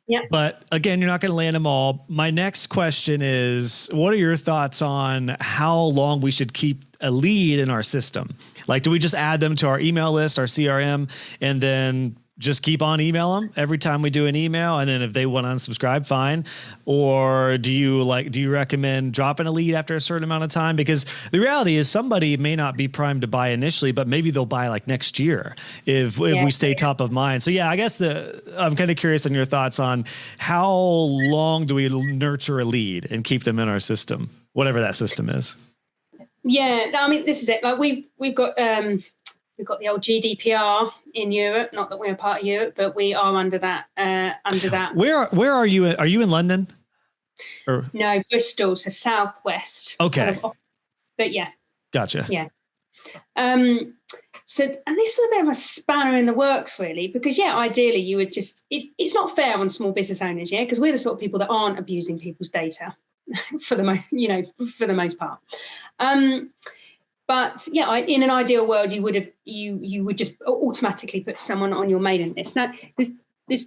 Yeah. But again, you're not going to land them all. My next question is, what are your thoughts on how long we should keep a lead in our system? Like, do we just add them to our email list, our CRM, and then just keep on email them every time we do an email? And then if they want to unsubscribe, fine. Or do you recommend dropping a lead after a certain amount of time? Because the reality is somebody may not be primed to buy initially, but maybe they'll buy like next year if we stay top of mind. So I guess I'm kind of curious on your thoughts on how long do we nurture a lead and keep them in our system, whatever that system is. Yeah, I mean, this is it. Like we've got the old GDPR in Europe. Not that we're a part of Europe, but we are under that. Where are you? Are you in London? No, Bristol, so southwest. Okay. Kind of, but yeah. Gotcha. Yeah. So, and this is a bit of a spanner in the works, really, because ideally you would it's not fair on small business owners, because we're the sort of people that aren't abusing people's data for the most part. But in an ideal world, you would just automatically put someone on your mailing list. Now, there's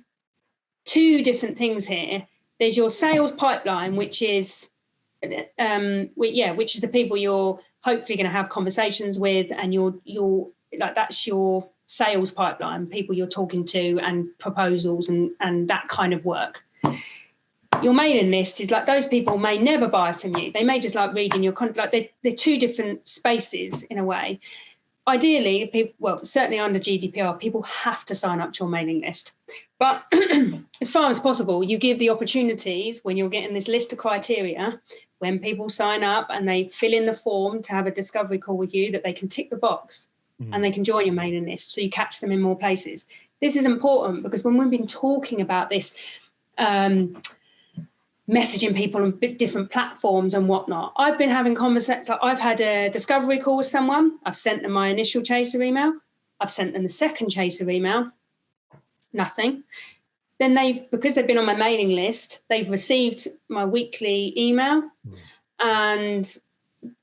two different things here. There's your sales pipeline, which is the people you're hopefully going to have conversations with, and you're like, that's your sales pipeline, people you're talking to, and proposals and that kind of work. Your mailing list is like, those people may never buy from you. They may just like reading your content. Like they're two different spaces in a way. ideally, people, well, certainly under GDPR, people have to sign up to your mailing list. But as far as possible, you give the opportunities when you're getting this list of criteria, when people sign up and they fill in the form to have a discovery call with you, that they can tick the box and they can join your mailing list, so you catch them in more places. This is important because when we've been talking about this, messaging people on different platforms and whatnot, I've been having conversations. Like I've had a discovery call with someone. I've sent them my initial chaser email. I've sent them the second chaser email. Nothing. Then because they've been on my mailing list, they've received my weekly email and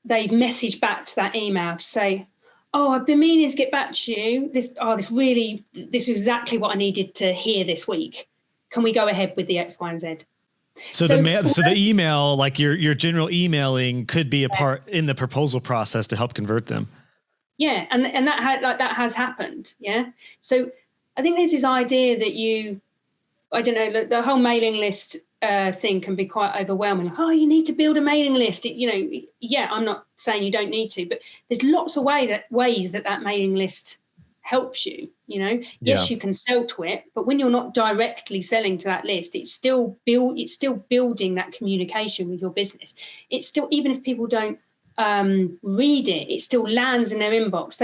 they've messaged back to that email to say, oh, I've been meaning to get back to you. This is exactly what I needed to hear this week. Can we go ahead with the X, Y, and Z? So the email, like your general emailing, could be a part in the proposal process to help convert them. Yeah, and that has happened. Yeah. So I think there's this idea that I don't know, the whole mailing list thing can be quite overwhelming. Like, oh, you need to build a mailing list. I'm not saying you don't need to, but there's lots of ways that mailing list helps you. Yes, you can sell to it, but when you're not directly selling to that list, it's still building that communication with your business. It's still, even if people don't read it, it still lands in their inbox.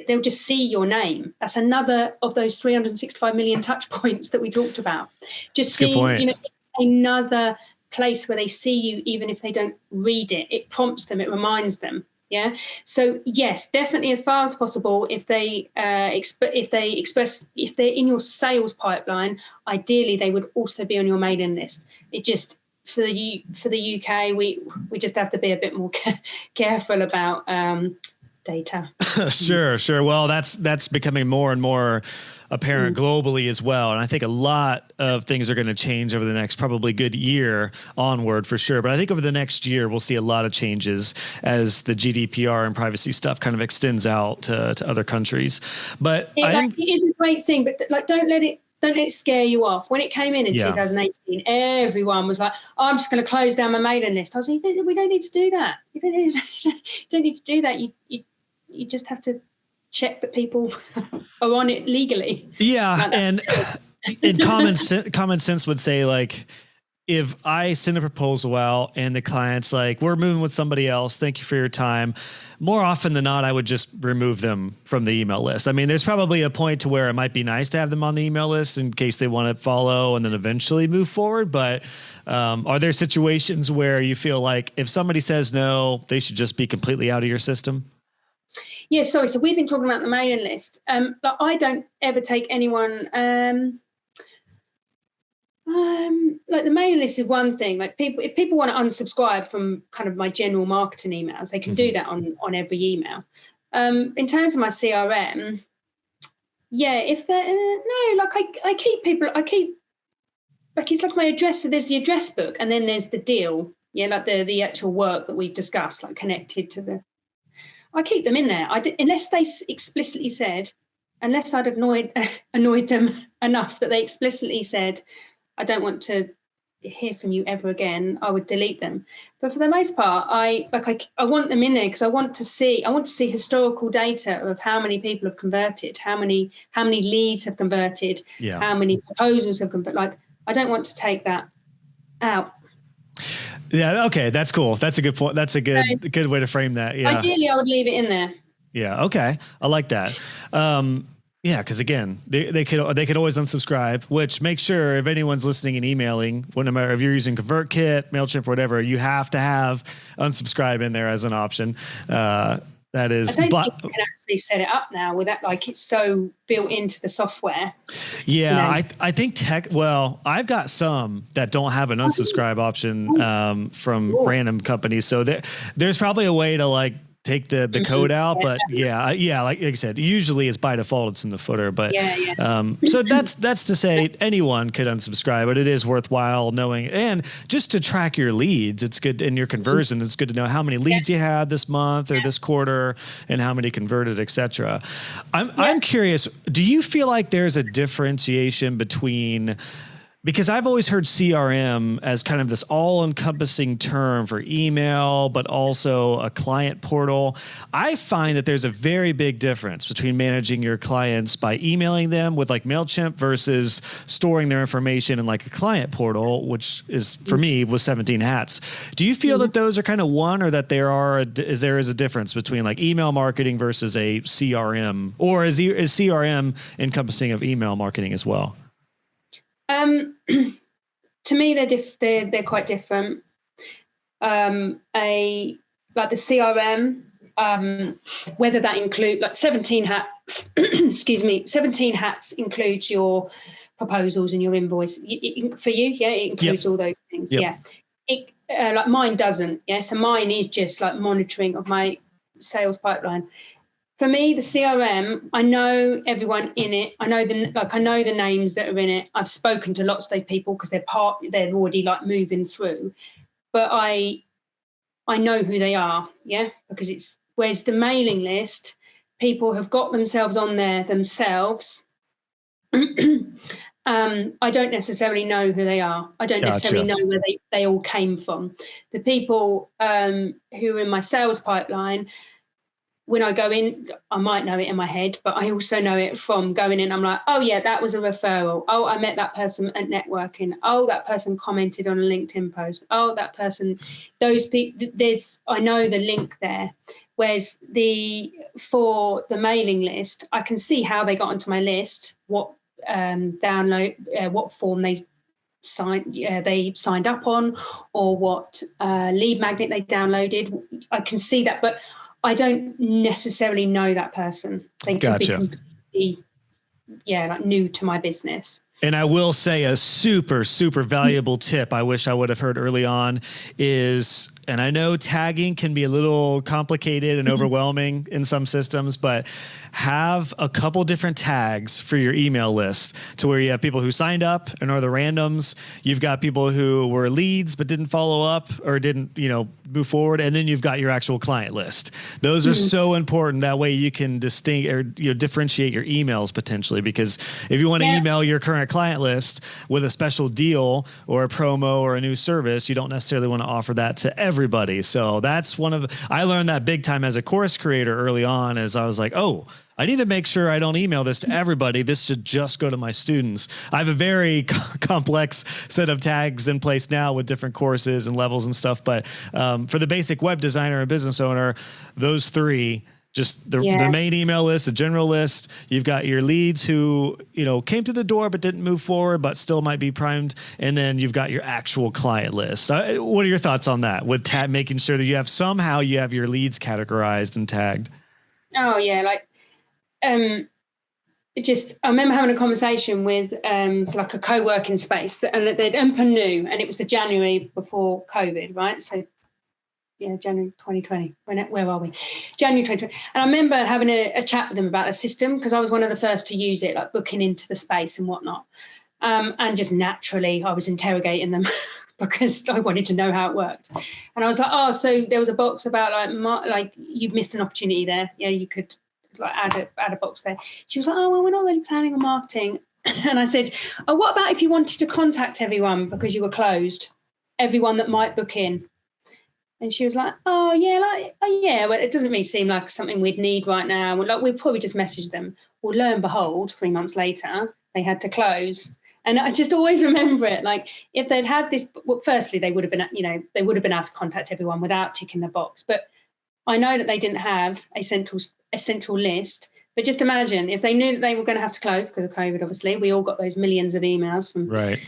They'll just see your name. That's another of those 365 million touch points that we talked about. Just see, it's another place where they see you, even if they don't read it. It prompts them, it reminds them. Yeah. So yes, definitely, as far as possible, if they're in your sales pipeline, ideally they would also be on your mailing list. It just, for the UK, we just have to be a bit more careful about data. Sure. Well, that's becoming more and more apparent globally as well. And I think a lot of things are going to change over the next probably good year onward for sure. But I think over the next year, we'll see a lot of changes as the GDPR and privacy stuff kind of extends out to other countries. But it is a great thing, but don't let it scare you off. When it came in 2018, everyone was like, oh, I'm just going to close down my mailing list. I was like, we don't need to do that. You don't need to do that. You just have to check that people are on it legally. Yeah. And common sense would say, like, if I send a proposal out and the client's like, we're moving with somebody else, thank you for your time, more often than not, I would just remove them from the email list. I mean, there's probably a point to where it might be nice to have them on the email list in case they want to follow and then eventually move forward. But are there situations where you feel like if somebody says no, they should just be completely out of your system? Yeah, sorry. So we've been talking about the mailing list, but I don't ever take anyone. Like the mailing list is one thing. Like if people want to unsubscribe from kind of my general marketing emails, they can do that on every email. In terms of my CRM, yeah, if they're I keep it's like my address. So there's the address book, and then there's the deal. Yeah, like the actual work that we've discussed, like connected to the. I keep them in there. Unless they explicitly said, unless I'd annoyed them enough that they explicitly said, I don't want to hear from you ever again, I would delete them. But for the most part, I want them in there because I want to see historical data of how many people have converted, how many leads have converted, how many proposals have converted. Like, I don't want to take that out. Yeah. Okay. That's cool. That's a good point. That's a good way to frame that. Yeah. Ideally, I would leave it in there. Yeah. Okay. I like that. Yeah. Because again, they could always unsubscribe. Which, make sure if anyone's listening and emailing, no matter if you're using ConvertKit, MailChimp, whatever, you have to have unsubscribe in there as an option. That is, I don't think you can actually set it up now with that. Like, it's so built into the software. Yeah, I think I've got some that don't have an unsubscribe option from random companies. So there's probably a way to like take the code out, but like I said, usually it's by default, it's in the footer, but so that's to say anyone could unsubscribe, but it is worthwhile knowing, and just to track your leads, it's good in your conversion. It's good to know how many leads you had this month or this quarter and how many converted, etc. I'm curious, do you feel like there's a differentiation between Because I've always heard CRM as kind of this all-encompassing term for email, but also a client portal. I find that there's a very big difference between managing your clients by emailing them with like MailChimp versus storing their information in like a client portal, which is, for me, was 17 hats. Do you feel that those are kind of one, or that there is a difference between like email marketing versus a CRM, or is CRM encompassing of email marketing as well? To me, they're quite different. Like the CRM, whether that include like 17 hats, 17 hats includes your proposals and your invoice. For you, yeah, it includes all those things. Yeah, it like mine doesn't. Yeah, so mine is just like monitoring of my sales pipeline. For me, the CRM, I know everyone in it. I know the names that are in it. I've spoken to lots of those people because they're already like moving through. But I know who they are, yeah, because whereas the mailing list, people have got themselves on there themselves. I don't necessarily know who they are. I don't necessarily know where they all came from. The people who are in my sales pipeline, when I go in, I might know it in my head, but I also know it from going in. I'm like, oh yeah, that was a referral. Oh, I met that person at networking. Oh, that person commented on a LinkedIn post. Oh, that person, those people, I know the link there. Whereas for the mailing list, I can see how they got onto my list, what what form they signed up on, or what lead magnet they downloaded. I can see that, but I don't necessarily know that person. They could be completely, like new to my business. And I will say a super, super valuable tip I wish I would have heard early on is, and I know tagging can be a little complicated and overwhelming in some systems, but have a couple different tags for your email list to where you have people who signed up and are the randoms. You've got people who were leads but didn't follow up or didn't, move forward. And then you've got your actual client list. Those are so important. That way you can differentiate your emails potentially, because if you want to email your current client list with a special deal or a promo or a new service, you don't necessarily want to offer that to everybody. So that's I learned that big time as a course creator early on, as I was like, oh, I need to make sure I don't email this to everybody. This should just go to my students. I have a very complex set of tags in place now with different courses and levels and stuff. But for the basic web designer and business owner, those three, just the main email list, the general list. You've got your leads who, came to the door but didn't move forward but still might be primed. And then you've got your actual client list. So what are your thoughts on that with making sure that you have your leads categorized and tagged? Oh, yeah. I remember having a conversation with like a co-working space and they'd opened new, and it was the January before COVID, right? So January 2020. Where are we? January 2020. And I remember having a chat with them about the system, because I was one of the first to use it, like booking into the space and whatnot. And just naturally, I was interrogating them because I wanted to know how it worked. And I was like, oh, so there was a box about like you've missed an opportunity there. Yeah, you could like add a box there. She was like, oh, well, we're not really planning on marketing. And I said, oh, what about if you wanted to contact everyone because you were closed, everyone that might book in? And she was like, oh, yeah, well, it doesn't really seem like something we'd need right now. We'd probably just message them. Well, lo and behold, 3 months later, they had to close. And I just always remember it. Like, if they'd had this, well, firstly, they would have been, they would have been able to contact everyone without ticking the box. But I know that they didn't have a central list. But just imagine if they knew that they were going to have to close because of COVID, obviously, we all got those millions of emails from. Right.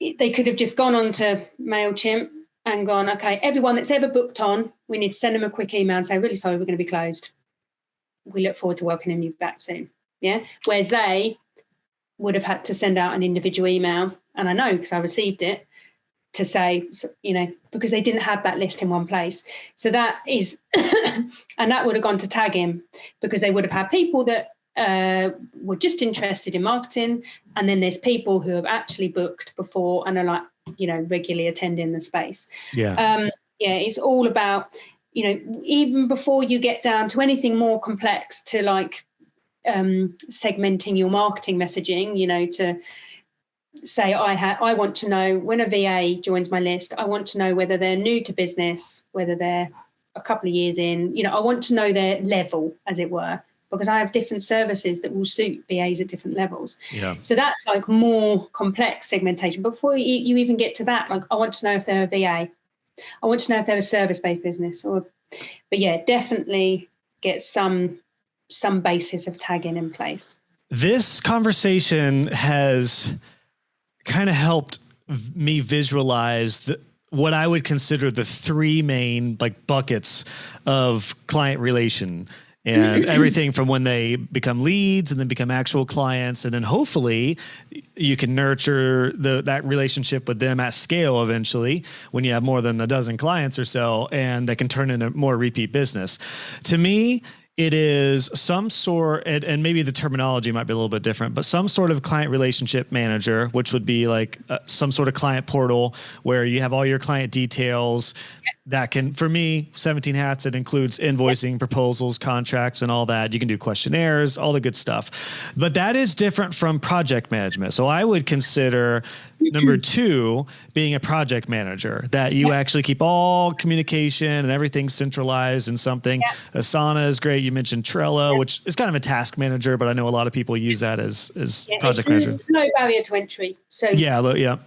They could have just gone on to MailChimp and gone, okay, everyone that's ever booked on, we need to send them a quick email and say, really sorry, we're going to be closed. We look forward to welcoming you back soon. Yeah. Whereas they would have had to send out an individual email. And I know because I received it to say, because they didn't have that list in one place. So that is, and that would have gone to tag him, because they would have had people that were just interested in marketing. And then there's people who have actually booked before and are like, regularly attending the space. Yeah. It's all about, even before you get down to anything more complex to like segmenting your marketing messaging, to say I want to know when a VA joins my list, I want to know whether they're new to business, whether they're a couple of years in, I want to know their level, as it were, because I have different services that will suit VAs at different levels. Yeah. So that's like more complex segmentation. Before you even get to that, like I want to know if they're a VA. I want to know if they're a service-based business. But yeah, definitely get some basis of tagging in place. This conversation has kind of helped me visualize what I would consider the three main buckets of client relation, and everything from when they become leads and then become actual clients. And then hopefully you can nurture that relationship with them at scale eventually when you have more than a dozen clients or so, and that can turn into more repeat business. To me, it is some sort, and maybe the terminology might be a little bit different, but some sort of client relationship manager, which would be like some sort of client portal where you have all your client details. That can, for me, 17 hats, it includes invoicing, proposals, contracts, and all that. You can do questionnaires, all the good stuff. But that is different from project management. So I would consider number two being a project manager, that you actually keep all communication and everything centralized in something. Asana is great. You mentioned Trello, which is kind of a task manager, but I know a lot of people use that as project manager. There's no barrier to entry. So yeah.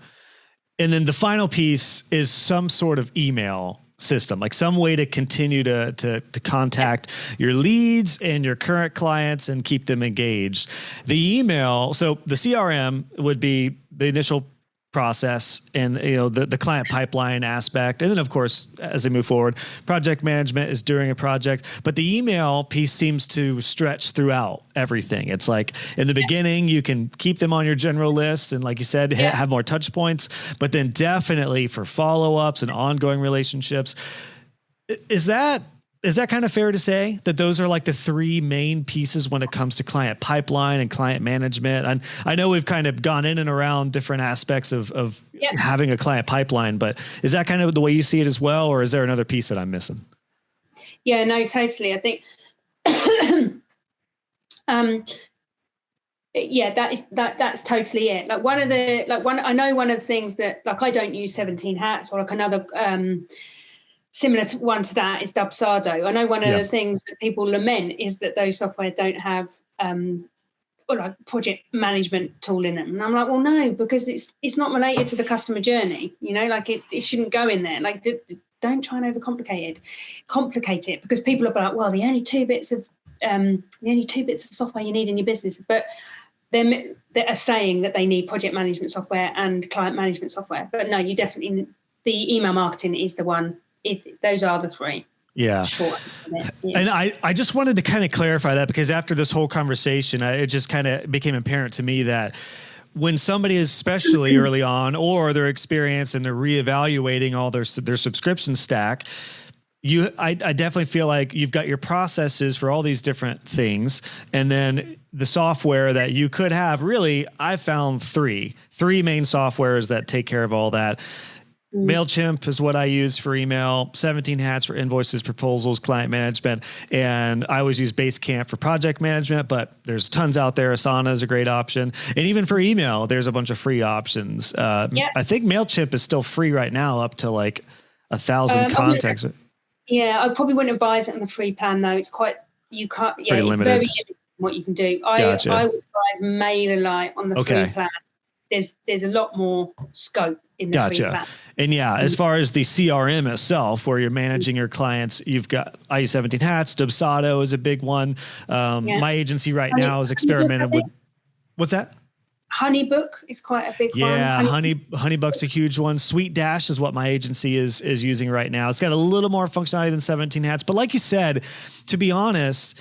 And then the final piece is some sort of email system, like some way to continue to contact your leads and your current clients and keep them engaged. The email, so the CRM would be the initial process and the client pipeline aspect. And then of course, as they move forward, project management is during a project, but the email piece seems to stretch throughout everything. It's like in the beginning, you can keep them on your general list. And like you said, have more touch points, but then definitely for follow-ups and ongoing relationships. Is that kind of fair to say that those are like the three main pieces when it comes to client pipeline and client management? And I know we've kind of gone in and around different aspects of having a client pipeline, but is that kind of the way you see it as well? Or is there another piece that I'm missing? Yeah, no, totally. I think, that's totally it. Like I know one of the things that, like, I don't use 17 hats, or like another, similar to one to that is Dubsado. I know one of the things that people lament is that those software don't have or like project management tool in them. And I'm like, well, no, because it's not related to the customer journey. Like it shouldn't go in there. Like don't try and complicate it, because people are like, well, the only two bits of software you need in your business, but they are saying that they need project management software and client management software. But no, you definitely, the email marketing is the one. Those are the three. Yeah. Sure. And I just wanted to kind of clarify that, because after this whole conversation, it just kind of became apparent to me that when somebody is especially early on, or their experience and they're reevaluating all their subscription stack, I definitely feel like you've got your processes for all these different things. And then the software that you could have, really, I found three main softwares that take care of all that. MailChimp is what I use for email, 17 hats for invoices, proposals, client management. And I always use Basecamp for project management, but there's tons out there. Asana is a great option. And even for email, there's a bunch of free options. I think MailChimp is still free right now, up to like 1,000 contacts. I probably wouldn't advise it on the free plan though. It's quite, you can't, it's limited. very limited what you can do. Gotcha. I would advise MailerLite on the free plan. There's a lot more scope in the free plan. And as far as the CRM itself, where you're managing your clients, you've got, I use 17 hats. Dubsado is a big one. My agency right now is experimenting with, what's that? Honeybook is quite a big one. Yeah, Honeybook's a huge one. Sweet Dash is what my agency is using right now. It's got a little more functionality than 17 hats. But like you said, to be honest,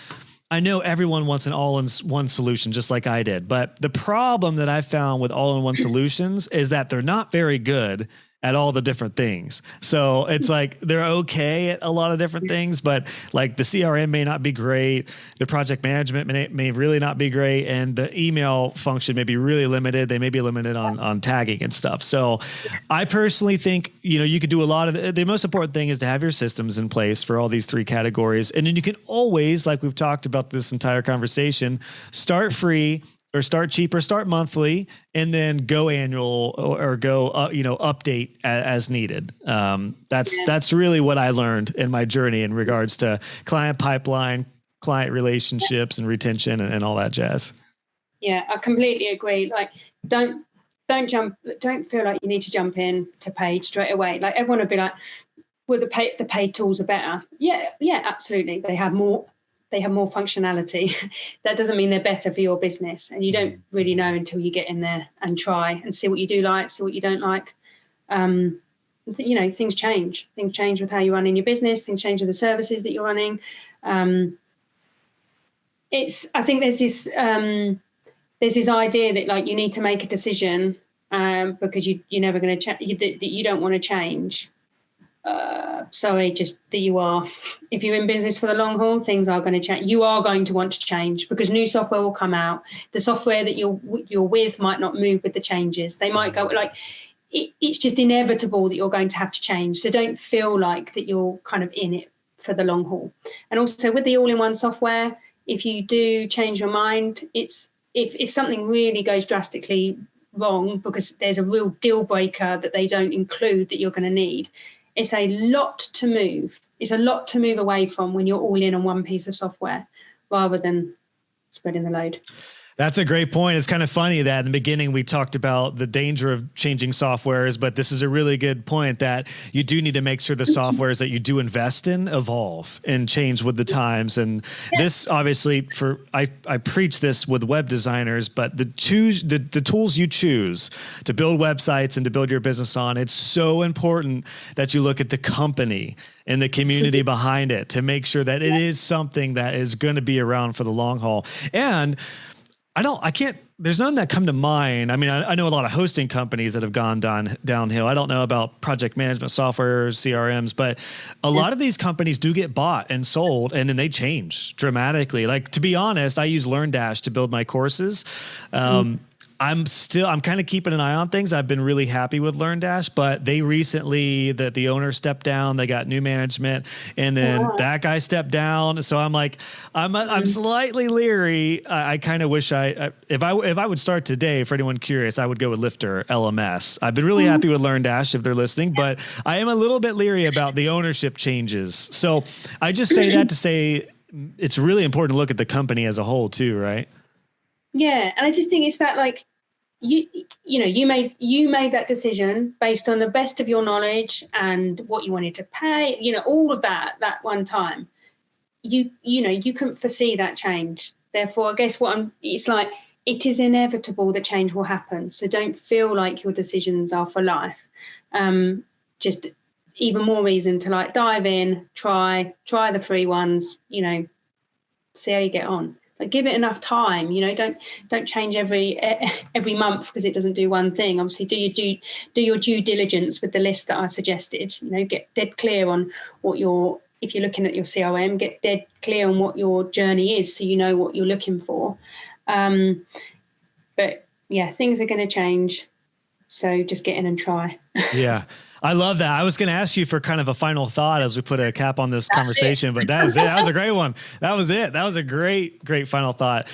I know everyone wants an all-in-one solution, just like I did. But the problem that I found with all-in-one solutions is that they're not very good at all the different things. So it's like they're okay at a lot of different things, but like the CRM may not be great. The project management may really not be great. And the email function may be really limited. They may be limited on tagging and stuff. So I personally think, you could do a lot of the most important thing is to have your systems in place for all these three categories. And then you can always, like we've talked about this entire conversation, start free or start cheap or start monthly, and then go annual or go, update as needed. That's really what I learned in my journey in regards to client pipeline, client relationships and retention and all that jazz. Yeah, I completely agree. Like, don't feel like you need to jump in to paid straight away. Like, everyone would be like, well, the paid tools are better. Yeah, absolutely. They have more functionality. That doesn't mean they're better for your business. And you don't really know until you get in there and try and see what you do like, see what you don't like. Things change. Things change with how you run in your business. Things change with the services that you're running. I think there's this idea that, like, you need to make a decision because you're never going to change, that you don't want to change. Sorry, just that you are. If you're in business for the long haul, things are going to change. You are going to want to change because new software will come out. The software that you're with might not move with the changes. They might go, like, it's just inevitable that you're going to have to change. So don't feel like that you're kind of in it for the long haul. And also with the all-in-one software, if you do change your mind, it's if something really goes drastically wrong because there's a real deal breaker that they don't include that you're going to need, it's a lot to move. It's a lot to move away from when you're all in on one piece of software rather than spreading the load. That's a great point. It's kind of funny that in the beginning we talked about the danger of changing softwares, but this is a really good point that you do need to make sure the softwares that you do invest in evolve and change with the times. And this obviously I preach this with web designers, but the tools you choose to build websites and to build your business on, it's so important that you look at the company and the community behind it to make sure that it is something that is going to be around for the long haul. And there's none that come to mind. I mean, I know a lot of hosting companies that have gone downhill. I don't know about project management software, CRMs, but a lot of these companies do get bought and sold and then they change dramatically. Like, to be honest, I use LearnDash to build my courses. I'm kind of keeping an eye on things. I've been really happy with LearnDash, but they recently, the owner stepped down, they got new management, and then that guy stepped down. So I'm like, I'm slightly leery. I kind of wish if I would start today, for anyone curious, I would go with Lifter LMS. I've been really happy with LearnDash if they're listening, but I am a little bit leery about the ownership changes. So I just say that to say it's really important to look at the company as a whole too, right? Yeah, and I just think it's that, like, you made that decision based on the best of your knowledge and what you wanted to pay, all of that one time. You couldn't foresee that change. Therefore, I guess it's like, it is inevitable that change will happen. So don't feel like your decisions are for life. Just even more reason to, like, dive in, try the free ones, see how you get on. Like, give it enough time, don't change every month because it doesn't do one thing. Obviously, do your due diligence with the list that I suggested. Get dead clear on if you're looking at your CRM, get dead clear on what your journey is so you know what you're looking for. But yeah, things are going to change. So just get in and try. Yeah. I love that. I was going to ask you for kind of a final thought as we put a cap on this conversation, but that was it. That was a great one. That was it. That was a great final thought.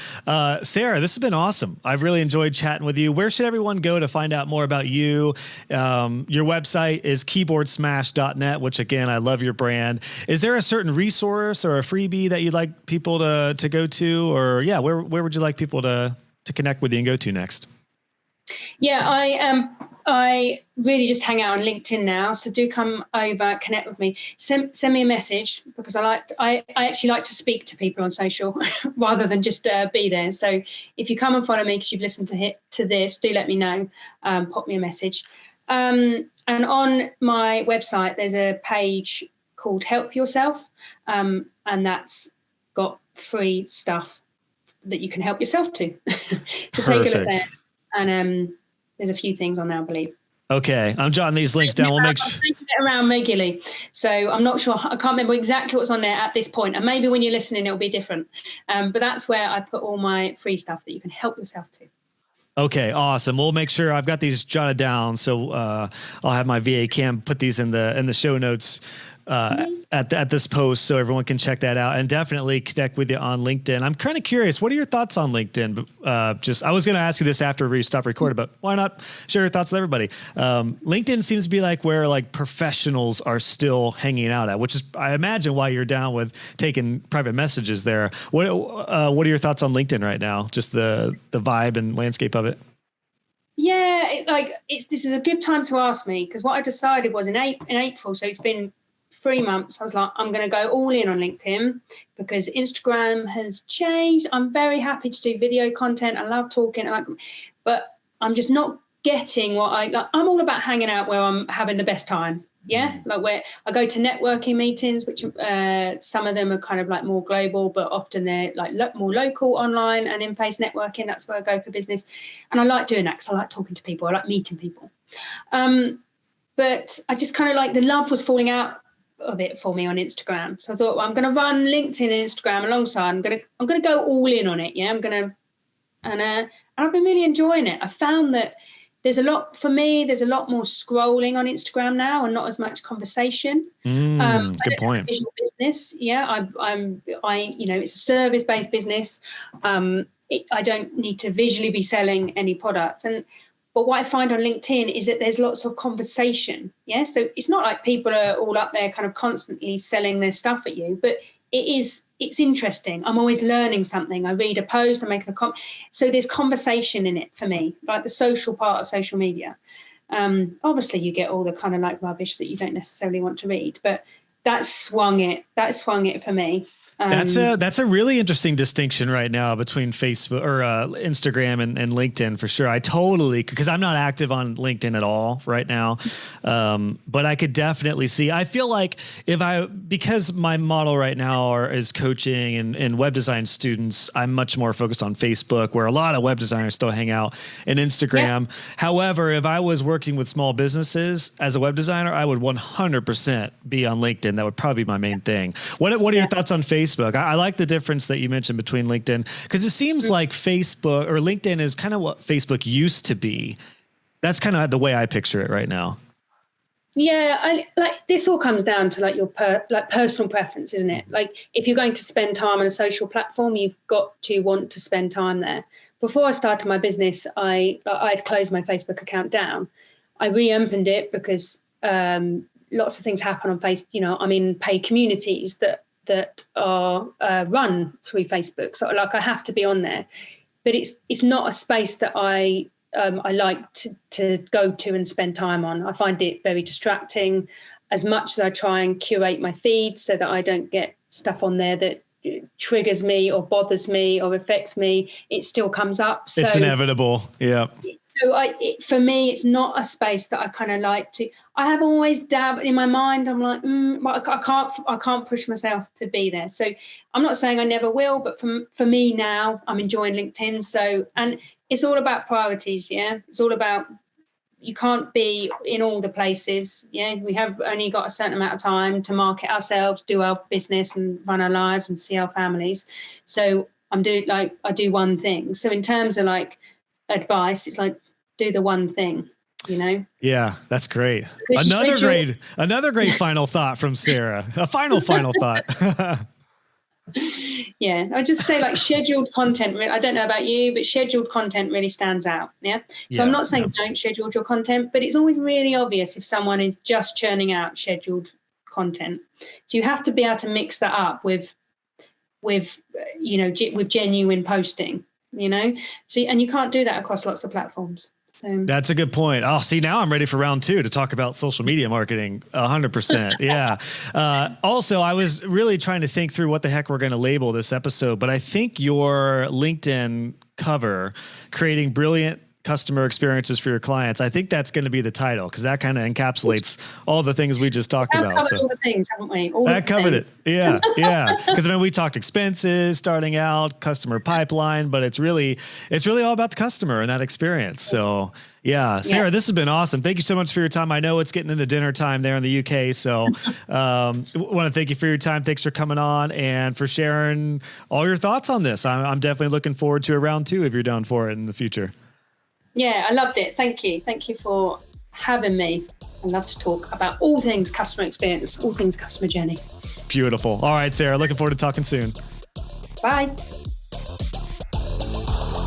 Sarah, this has been awesome. I've really enjoyed chatting with you. Where should everyone go to find out more about you? Your website is keyboardsmash.net, which, again, I love your brand. Is there a certain resource or a freebie that you'd like people to go to, or where would you like people to connect with you and go to next? Yeah, I really just hang out on LinkedIn now, so do come over, connect with me, send me a message, because I actually like to speak to people on social rather than just be there. So if you come and follow me because you've listened to this, do let me know. Pop me a message. And on my website, there's a page called Help Yourself, and that's got free stuff that you can help yourself to. So take a look there. And there's a few things on there, I believe. Okay, I'm jotting these links down. We'll make sure. I'm taking it around regularly, so I'm not sure. I can't remember exactly what's on there at this point, and maybe when you're listening, it'll be different. But that's where I put all my free stuff that you can help yourself to. Okay, awesome. We'll make sure I've got these jotted down, so I'll have my VA Cam put these in the show notes at this post, so everyone can check that out, and definitely connect with you on LinkedIn. I'm kind of curious, what are your thoughts on LinkedIn? I was going to ask you this after we stop recording, but why not share your thoughts with everybody? LinkedIn seems to be like where like professionals are still hanging out at, which is, I imagine, why you're down with taking private messages there. What are your thoughts on LinkedIn right now? Just the vibe and landscape of it. Yeah, this is a good time to ask me, because what I decided was in April, so it's been 3 months, I was like, I'm going to go all in on LinkedIn because Instagram has changed. I'm very happy to do video content. I love talking, but I'm just not getting what I'm all about hanging out where I'm having the best time. Yeah, like where I go to networking meetings, which some of them are kind of like more global, but often they're like more local online and in-face networking. That's where I go for business. And I like doing that because I like talking to people. I like meeting people. But I just kind of like the love was falling out of it for me on Instagram. So I thought, well, I'm going to run LinkedIn and Instagram alongside. I'm going to go all in on it. Yeah, and I've been really enjoying it. I found that there's a lot more scrolling on Instagram now and not as much conversation. Good point. Visual business. Yeah, it's a service-based business. I don't need to visually be selling any products. But what I find on LinkedIn is that there's lots of conversation. Yeah, so it's not like people are all up there kind of constantly selling their stuff at you, but it's interesting. I'm always learning something. I read a post, I make a comment. So there's conversation in it for me, like the social part of social media. Obviously you get all the kind of like rubbish that you don't necessarily want to read, but that swung it for me. That's a really interesting distinction right now between Facebook or Instagram and LinkedIn for sure. I totally, because I'm not active on LinkedIn at all right now. But I could definitely see, I feel like because my model right now is coaching and web design students, I'm much more focused on Facebook, where a lot of web designers still hang out, and Instagram. Yeah. However, if I was working with small businesses as a web designer, I would 100% be on LinkedIn. That would probably be my main thing. What are your thoughts on Facebook? I like the difference that you mentioned between LinkedIn, because it seems like Facebook or LinkedIn is kind of what Facebook used to be. That's kind of the way I picture it right now. Yeah, this all comes down to like your personal preference, isn't it? Like if you're going to spend time on a social platform, you've got to want to spend time there. Before I started my business, I'd closed my Facebook account down. I reopened it because lots of things happen on Facebook. I'm in paid communities that are run through Facebook. So like I have to be on there, but it's not a space that I like to go to and spend time on. I find it very distracting. As much as I try and curate my feed so that I don't get stuff on there that triggers me or bothers me or affects me, it still comes up. So it's inevitable. Yeah. So for me, it's not a space that I kind of like to. I have always dabbed in my mind. I'm like, but I can't push myself to be there. So I'm not saying I never will, but for me now, I'm enjoying LinkedIn. So, and it's all about priorities. Yeah, it's all about, you can't be in all the places. Yeah, we have only got a certain amount of time to market ourselves, do our business, and run our lives and see our families. So I do one thing. So in terms of like advice, it's like, do the one thing, Yeah, that's great. Another great final thought from Sarah. A final thought. Yeah, I just say like scheduled content. I don't know about you, but scheduled content really stands out. Yeah. So I'm not saying don't schedule your content, but it's always really obvious if someone is just churning out scheduled content. So you have to be able to mix that up with genuine posting. So, and you can't do that across lots of platforms. So. That's a good point. Oh, see, now I'm ready for round 2 to talk about social media marketing. 100%. Yeah. Also, I was really trying to think through what the heck we're going to label this episode, but I think your LinkedIn cover, creating brilliant customer experiences for your clients, I think that's going to be the title, because that kind of encapsulates all the things we just talked about. Covered all the things, haven't we? That covered it. Yeah. Because we talked expenses, starting out, customer pipeline, but it's really all about the customer and that experience. So yeah, Sarah, this has been awesome. Thank you so much for your time. I know it's getting into dinner time there in the UK, so want to thank you for your time. Thanks for coming on and for sharing all your thoughts on this. I'm definitely looking forward to a round 2 if you're down for it in the future. Yeah, I loved it. Thank you. Thank you for having me. I love to talk about all things customer experience, all things customer journey. Beautiful. All right, Sarah, looking forward to talking soon. Bye.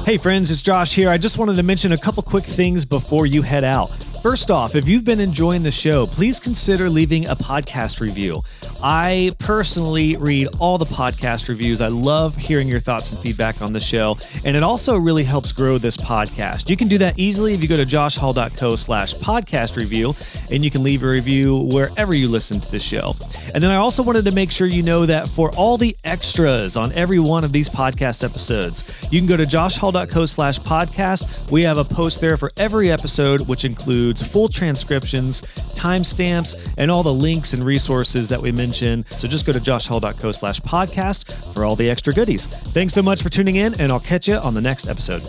Hey friends, it's Josh here. I just wanted to mention a couple quick things before you head out. First off, if you've been enjoying the show, please consider leaving a podcast review. I personally read all the podcast reviews. I love hearing your thoughts and feedback on the show, and it also really helps grow this podcast. You can do that easily if you go to joshhall.co/podcast review, and you can leave a review wherever you listen to the show. And then I also wanted to make sure you know that for all the extras on every one of these podcast episodes, you can go to joshhall.co/podcast. We have a post there for every episode, which includes full transcriptions, timestamps, and all the links and resources that we mentioned. So just go to joshhall.co/podcast for all the extra goodies. Thanks so much for tuning in, and I'll catch you on the next episode.